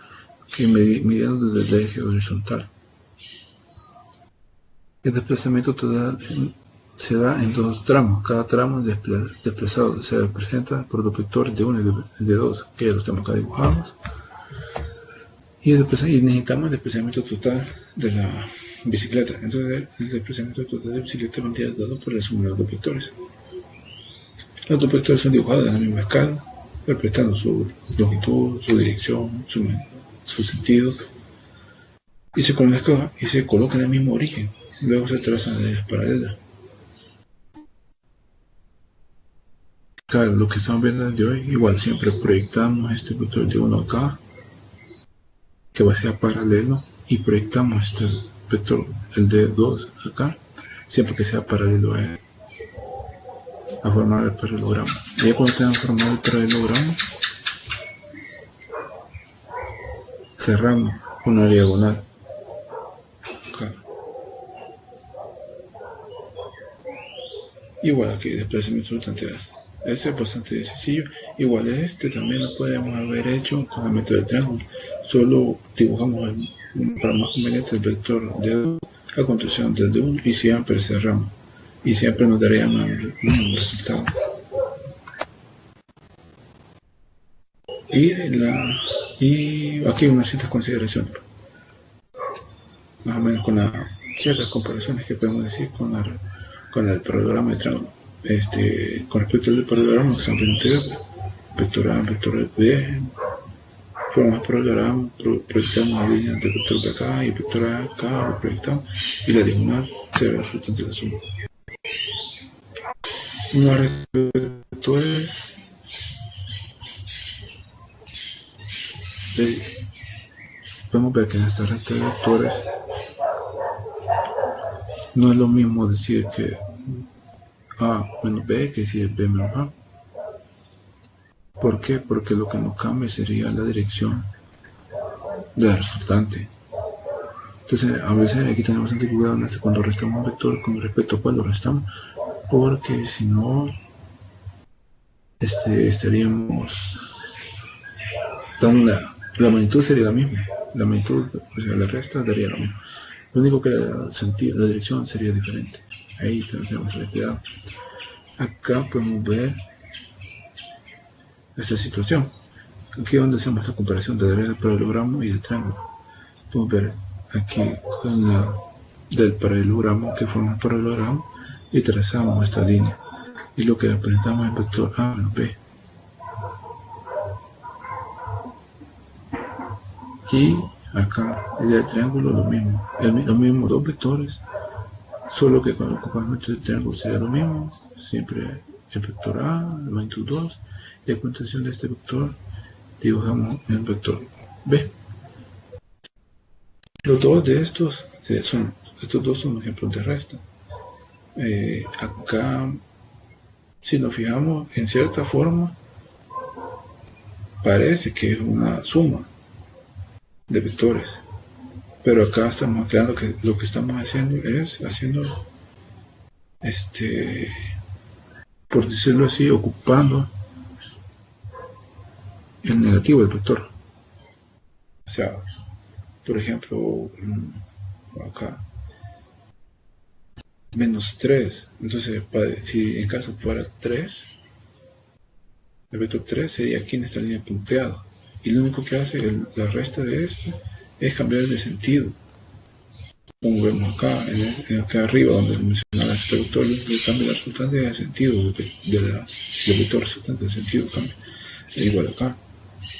que midiendo desde el eje horizontal. El desplazamiento total se da en dos tramos. Cada tramo desplazado se representa por dos vectores de 1 y de 2, que ya los tenemos acá dibujados. Y necesitamos el desplazamiento total de la bicicleta. Entonces el desplazamiento total de la bicicleta vendría dado por la suma de los dos vectores. Los dos vectores son dibujados en la misma escala, representando su longitud, su dirección, su sentido, y se colocan en el mismo origen. Luego se trazan líneas paralelas. Claro, lo que estamos viendo de hoy, igual siempre proyectamos este vector de 1 acá, que va a ser paralelo, y proyectamos este vector, el de 2 acá, siempre que sea paralelo a formar el paralelogramo. Y ya cuando tengan formado el paralelogramo, cerramos una diagonal acá. Igual aquí, desplazamiento resultante. Este es bastante sencillo. Igual este también lo podemos haber hecho con el método del triángulo. Solo dibujamos para más conveniente el vector de 2 a continuación del de 1 y siempre cerramos. Y siempre nos daría un resultado. Y aquí unas ciertas consideraciones. Más o menos con las ciertas comparaciones que podemos decir con el programa de triángulo. Con respecto al programa que estamos viendo anterior, vector A, vector B, formamos programa, proyectamos la línea del vector de acá y el vector A acá lo proyectamos y la diagonal será el resultante de la suma. Una resta de vectores podemos ver que en esta resta de vectores no es lo mismo decir que A menos B que decir B menos A. ¿Por qué? Porque lo que nos cambia sería la dirección del resultante. Entonces, a veces hay que tener bastante cuidado cuando restamos un vector con respecto a cuál lo restamos, porque si no, estaríamos dando la magnitud sería la misma. La magnitud, o sea, la resta daría lo mismo. Lo único que la dirección sería diferente. Ahí tenemos que tener cuidado. Acá podemos ver esta situación. Aquí es donde hacemos esta comparación del paralelogramo y del triángulo. Podemos ver aquí con del paralelogramo que forma el paralelogramo y trazamos esta línea. Y lo que representamos es el vector A menos B. Y acá en el triángulo lo mismo. Los mismos dos vectores, solo que cuando ocupamos el triángulo sería lo mismo. Siempre el vector A, la magnitud 2, y a continuación de este vector dibujamos el vector B. Los dos de estos son ejemplos de resta. Acá, si nos fijamos, en cierta forma, parece que es una suma de vectores. Pero acá estamos aclarando que lo que estamos haciendo es por decirlo así, ocupando el negativo del vector. O sea, por ejemplo, acá, menos 3. Entonces, si en caso fuera 3, el vector 3 sería aquí en esta línea punteada. Y lo único que hace la resta de esto es cambiar de sentido. Como vemos acá, acá arriba, donde mencionaba este vector, le cambia el resultante de sentido del vector resultante de sentido cambia. Igual acá.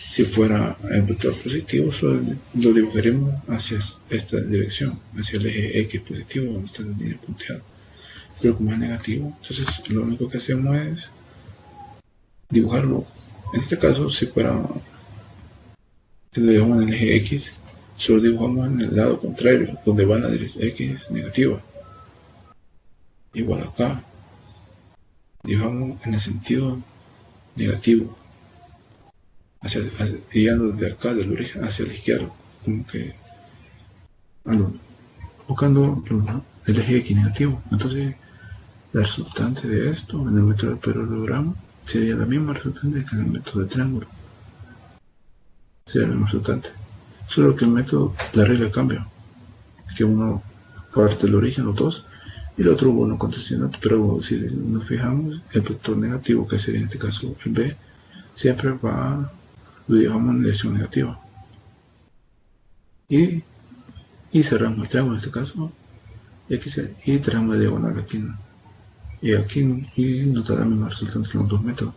Si fuera el vector positivo, solo lo dibujaremos hacia esta dirección, hacia el eje X positivo, donde está la línea punteada. Pero como es negativo, entonces lo único que hacemos es dibujarlo. En este caso, si fuera que lo dibujamos en el eje X, solo dibujamos en el lado contrario, donde va la dirección X negativa. Igual acá, dibujamos en el sentido negativo, guiando de acá, del origen, hacia la izquierda, como que buscando el eje X negativo. Entonces, la resultante de esto en el método del paralelogramo sería la misma resultante que el método de triángulo. Sería el mismo resultante. Solo que el método, la regla cambia. Es que uno parte del origen, los dos, y el otro uno condicional. Pero si nos fijamos, el vector negativo, que sería en este caso el B, siempre va, lo dibujamos en dirección negativa. Y cerramos el triángulo en este caso, y traemos la diagonal aquí, ¿no? Y aquí nos da la misma resultante en los dos métodos.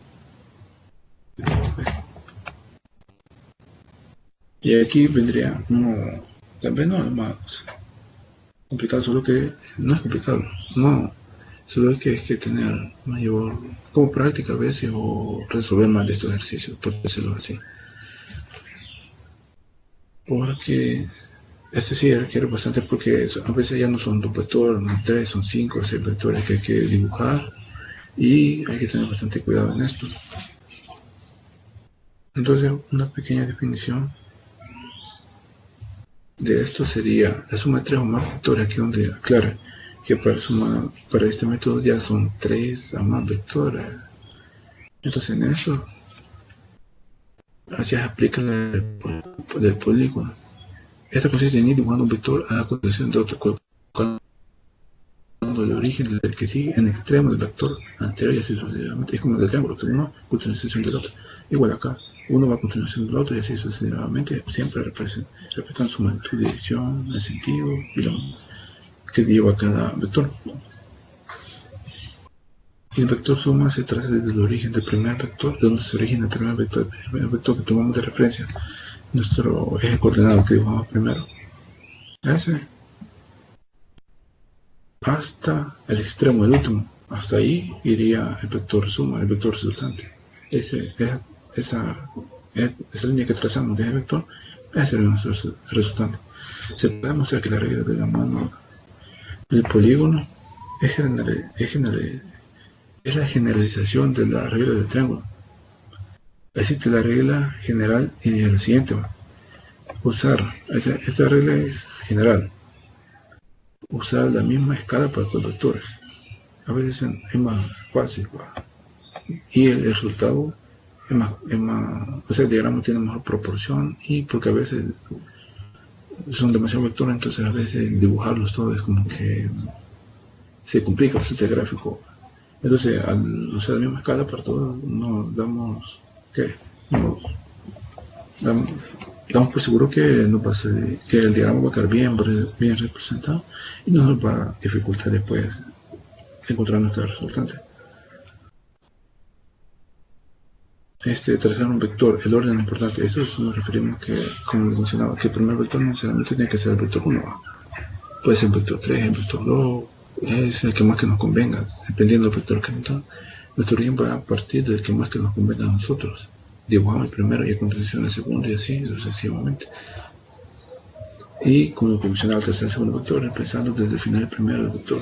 Y aquí vendría uno, también no es más complicado, solo que no es complicado, no, solo es que tener mayor como práctica a veces o resolver más de estos ejercicios, por decirlo así. Porque este sí requiere bastante, porque a veces ya no son 2 vectores, no 3, son 5 o 6 vectores que hay que dibujar y hay que tener bastante cuidado en esto. Entonces, una pequeña definición de esto sería la suma de 3 o más vectores, aquí donde aclara que para este método ya son 3 o más vectores. Entonces en eso así se aplica del polígono. Esta consiste en ir dibujando un vector a la continuación de otro, colocando el origen del que sigue en el extremo del vector anterior y así sucesivamente. Es como el del triángulo, que uno a continuación del otro. Igual acá, uno va a continuación del otro y así sucesivamente, siempre respetan su magnitud, dirección, el sentido y lo que lleva cada vector. Y el vector suma se traza desde el origen del primer vector, de donde se origina el primer vector que tomamos de referencia, nuestro eje coordenado que dibujamos primero, ese, hasta el extremo del último. Hasta ahí iría el vector suma, el vector resultante. Esa línea que trazamos de ese vector, ese sería nuestro resultante. Se puede mostrar que la regla de la mano del polígono es la generalización de la regla del triángulo. Existe la regla general y la siguiente. Usar, esta regla es general. Usar la misma escala para todos los vectores. A veces es más fácil. Y el resultado es más, o sea, el diagrama tiene mejor proporción y porque a veces son demasiados vectores, entonces a veces dibujarlos todos es como que se complica bastante el gráfico. Entonces, al usar la misma escala para todos, nos damos por seguro que que el diagrama va a quedar bien representado y no nos va a dificultar después encontrar nuestro resultante. Trazar un vector, el orden es importante. Esto nos referimos que, como mencionaba, que el primer vector no necesariamente tiene que ser el vector 1. Puede ser el vector 3, el vector 2, es el que más que nos convenga, dependiendo del vector que nos da. Nuestro origen va a partir del que más que nos convenga a nosotros. Dibujamos el primero y a continuación el segundo y así sucesivamente. Y como mencionaba, el tercer y segundo vector, empezando desde el final del primero del vector,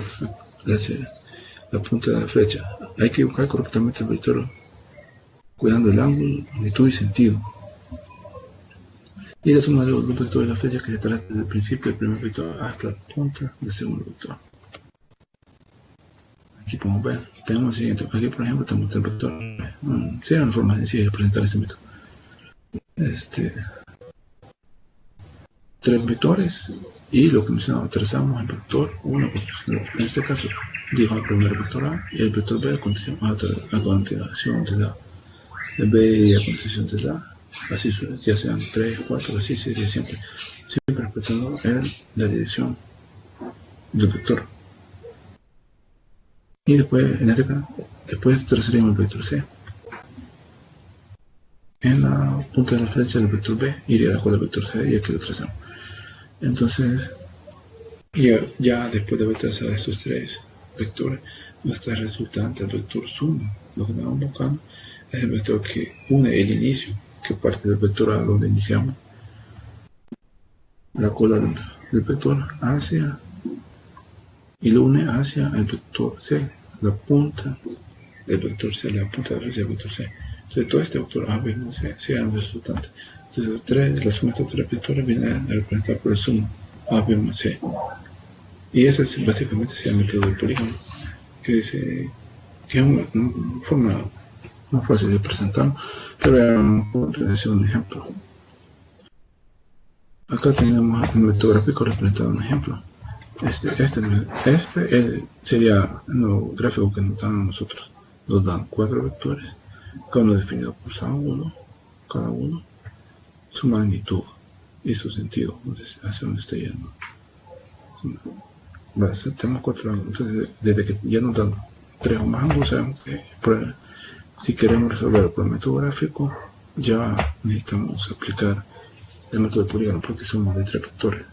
la punta de la flecha. Hay que dibujar correctamente el vector, cuidando el ángulo, magnitud y sentido. Y la suma de los dos vectores de la flecha que se trata desde el principio del primer vector hasta la punta del segundo vector. Aquí podemos ver, tenemos el siguiente. Aquí, por ejemplo, tenemos el vector. Sería una forma sencilla de presentar este método. 3 vectores y lo que mencionamos, trazamos el vector 1, en este caso, dijo el primer vector A y el vector B a continuación de la B y a continuación de la, así ya sean 3, 4, así sería siempre respetando la dirección del vector. Y después, en este caso, después trazaríamos el vector C. En la punta de la flecha del vector B iría debajo del vector C y aquí lo trazamos. Entonces, ya después de haber trazado estos 3 vectores, nuestra resultante, el vector suma, lo que estamos buscando, es el vector que une el inicio, que parte del vector A donde iniciamos, la cola del vector hacia, y lo une hacia el vector C, la punta del vector C, la punta de la flecha del vector C. Entonces todo este vector A, B, C será el resultante. Entonces la suma de estos 3 vectores viene a representar por el suma A, B, C. Y ese es básicamente el método del polígono, que es una forma más fácil de presentar, pero vamos a decir un ejemplo. Acá tenemos el método gráfico representado en un ejemplo. Este sería el gráfico que nos dan a nosotros. Nos dan 4 vectores, cada uno definido por cada uno, su magnitud y su sentido, hacia dónde está yendo. Tenemos 4 ángulos, entonces desde que ya nos dan 3 o más ángulos, sabemos que si queremos resolver por el método gráfico, ya necesitamos aplicar el método de polígono porque somos de 3 vectores.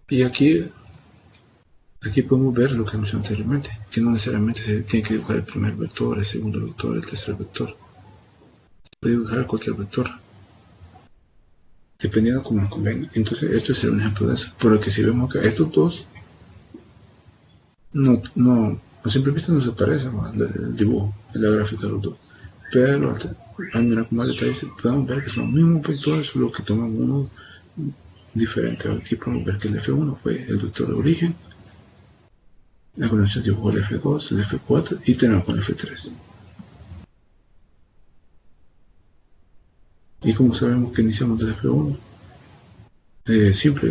Y aquí podemos ver lo que mencioné anteriormente, que no necesariamente se tiene que dibujar el primer vector, el segundo vector, el tercer vector. Se puede dibujar cualquier vector, dependiendo de cómo nos convenga. Entonces, esto es un ejemplo de eso. Porque si vemos que estos dos, a simple vista no se parecen el dibujo, la gráfica de los dos. Pero al mirar con más detalles, podemos ver que son los mismos vectores, solo que toman uno diferente. Aquí podemos ver que el F1 fue el vector de origen. La conexión dibujó el F2, el F4 y tenemos con el F3. Y como sabemos que iniciamos del F1, siempre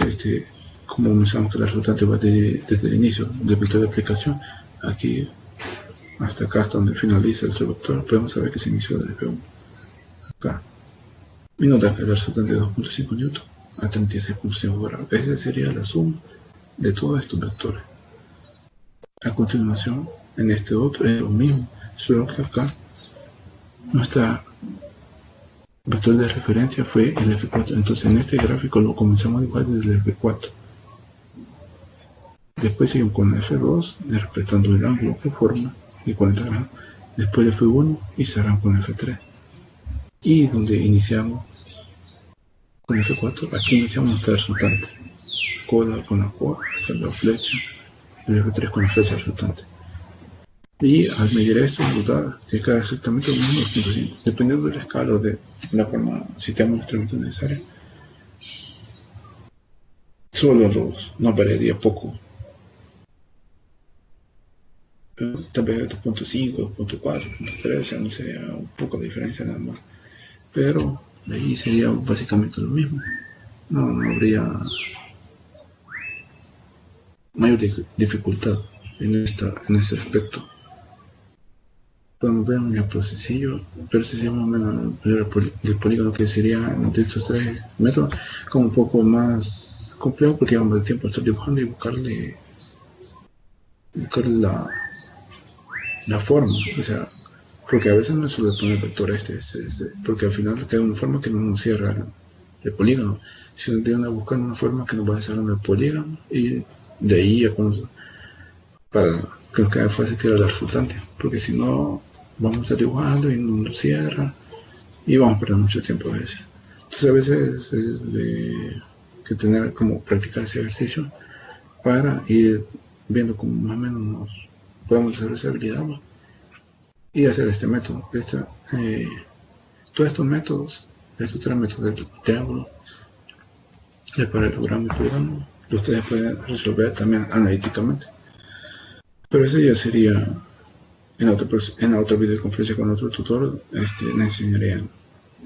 como mencionamos que la resultante va desde el inicio del vector de aplicación, aquí hasta acá, hasta donde finaliza el otro vector, podemos saber que se inició del F1. Acá. Y nos da el resultante de 2.5 Newton a 36.5 grados. Esa sería la suma de todos estos vectores. A continuación, en este otro es lo mismo, solo que acá nuestro vector de referencia fue el F4. Entonces en este gráfico lo comenzamos a dibujar desde el F4. Después seguimos con el F2, respetando el ángulo que forma de 40 grados. Después el F1 y cerramos con el F3. Y donde iniciamos con el F4, aquí iniciamos nuestra resultante. Coda con la coda hasta la flecha. El F3 con la flecha resultante. Y al medir esto nos da que queda exactamente lo mismo 2.5. Dependiendo de la escala o de la forma, si tenemos el instrumento necesario, solo nos variaría poco. Pero tal vez 2.5, 2.4, 2.3, no sería un poco de diferencia nada más. Pero de ahí sería básicamente lo mismo. No habría mayor dificultad en este aspecto. Podemos ver un ejemplo sencillo, pero si hacemos más o menos del polígono que sería de estos 3 métodos, como un poco más complejo porque llevamos el tiempo estar dibujando y buscarle la forma, o sea, porque a veces no es solo poner vector porque al final queda una forma que no nos cierra el polígono, sino tiene que buscar una forma que nos vaya cerrando el polígono y de ahí ya para que nos quede fácil tirar la resultante, porque si no vamos a estar dibujando y no nos cierra y vamos a perder mucho tiempo a veces. Entonces a veces es de que tener como practicar ese ejercicio para ir viendo cómo más o menos nos podemos desarrollar esa habilidad, ¿no? Y hacer este método. Todos estos métodos, estos 3 métodos del triángulo, el paralelogramo y el polígono, los 3 pueden resolver también analíticamente. Pero eso ya sería en la otra videoconferencia con otro tutor, les enseñarían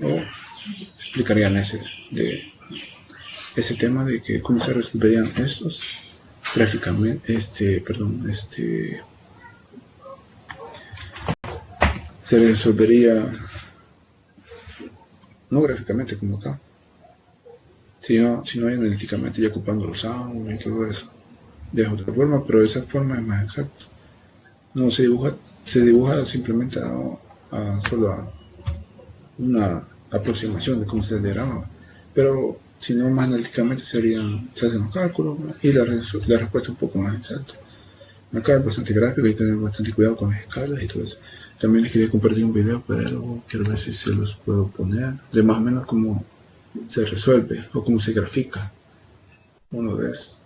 o explicarían ese tema de que cómo se resolverían estos gráficamente, se resolvería no gráficamente como acá, sino analíticamente, ya ocupando los ángulos y todo eso. De otra forma, pero esa forma es más exacta. No se dibuja simplemente solo a una aproximación de cómo se diagrama, pero si no más analíticamente se hacen los cálculos, ¿no? Y la respuesta es un poco más exacta. Acá es bastante gráfico y tener bastante cuidado con las escalas y todo eso. También les quería compartir un video, pero quiero ver si se los puedo poner, de más o menos cómo se resuelve o cómo se grafica uno de estos.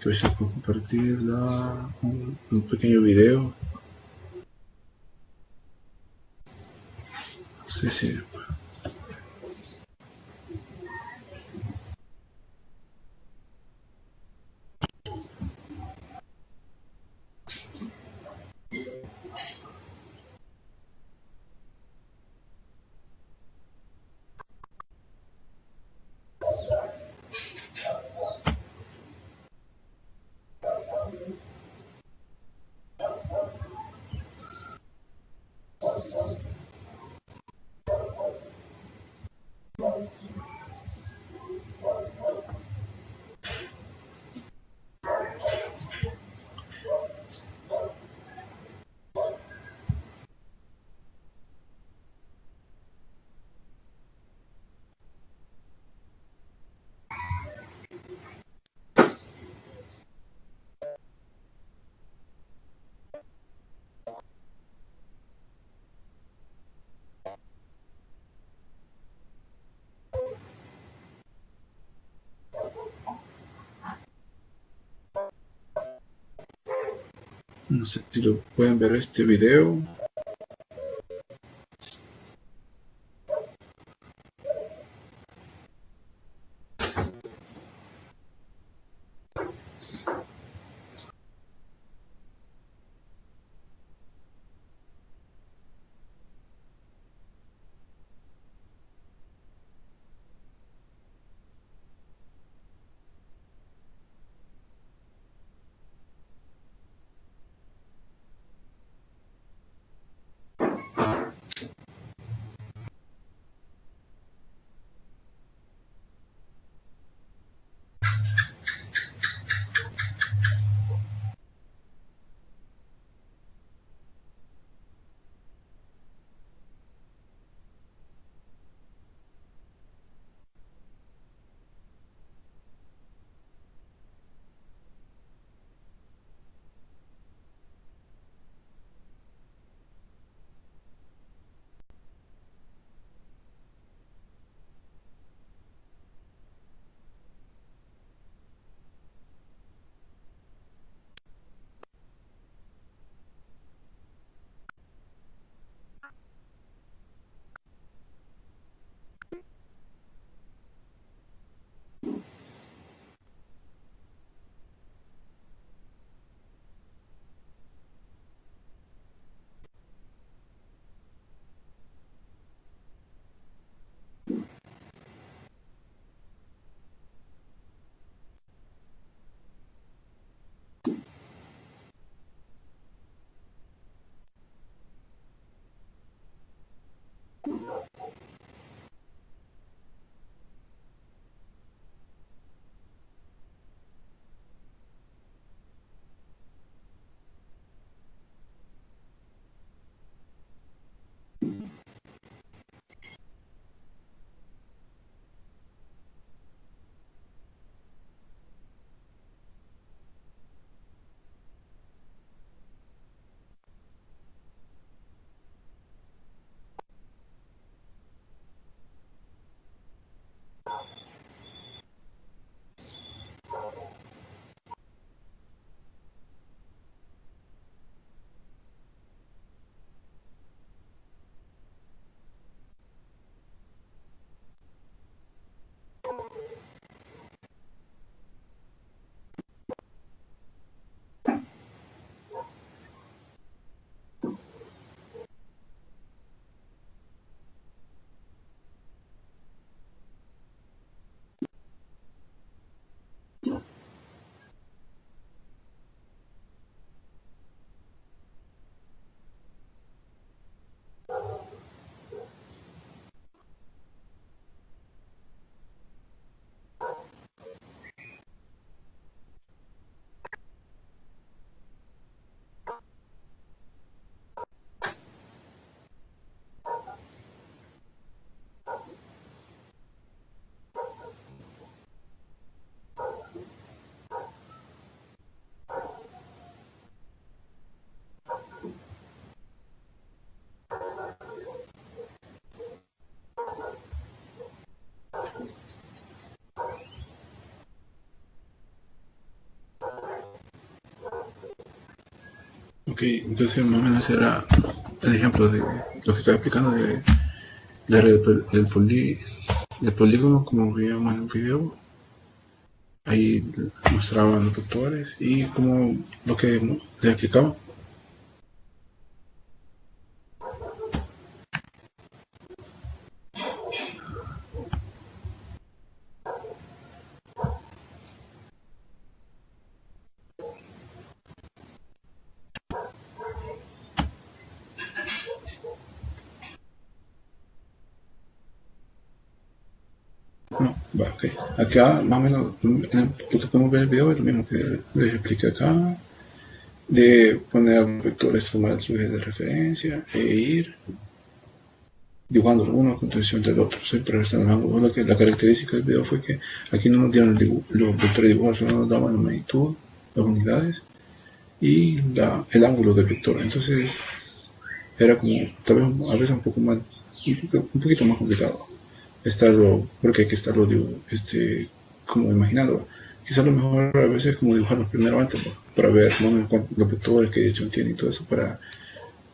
que a veces puedo compartir un pequeño video. Sí, sí. No sé si lo pueden ver este video. Ok, entonces más o menos era el ejemplo de lo que estaba explicando de la red del polígono, como veíamos en el video. Ahí mostraban los vectores y como lo que les explicaba. No, va, ok. Acá más o menos lo que podemos ver en el video es lo mismo que les expliqué acá, de poner vectores, tomar el sujeto de referencia e ir dibujando uno a continuación del otro, progresando el ángulo. La característica del video fue que aquí no nos dieron los vectores dibujados, solo nos daban la magnitud, las unidades y el ángulo del vector. Entonces era como tal vez a veces un poquito más complicado estarlo, porque hay que estarlo como imaginando. Quizás lo mejor a veces es como dibujarlos primero antes, ¿no? Para ver los vectores que de hecho tiene y todo eso, para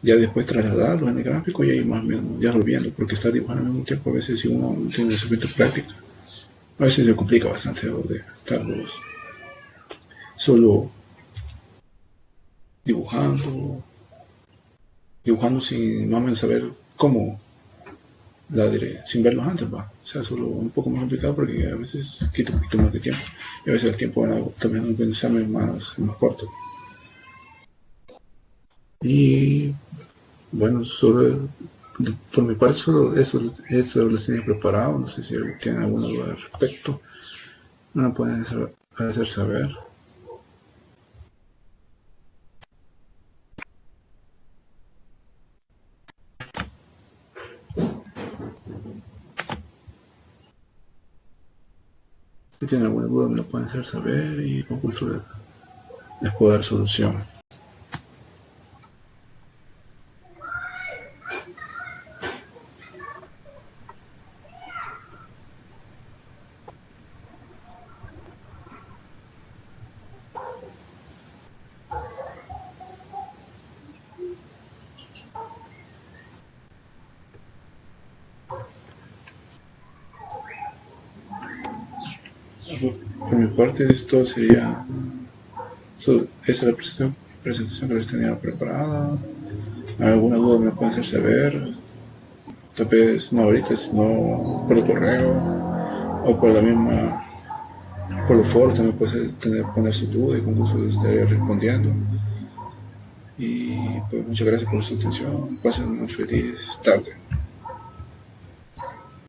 ya después trasladarlos en el gráfico y ahí más o menos ya lo viendo, porque estar dibujando al mismo tiempo a veces si uno no tiene suficiente práctica, a veces se complica bastante de estarlos solo dibujando, sin más o menos saber cómo sin verlos antes, va. O sea, solo un poco más complicado porque a veces quita un poquito más de tiempo. Y a veces el tiempo también un examen más corto. Y bueno, por mi parte, solo eso les tenía preparado. No sé si tienen alguna duda al respecto. No me pueden hacer saber. Si tienen alguna duda, me lo pueden hacer saber y con gusto les puedo dar solución. Por mi parte, esto sería. Esa es la presentación que les tenía preparada. ¿Alguna duda me pueden hacer saber? Tal vez no ahorita, sino por el correo o por los foros también puede poner su duda y con gusto les estaré respondiendo. Y pues muchas gracias por su atención. Pasen una feliz tarde.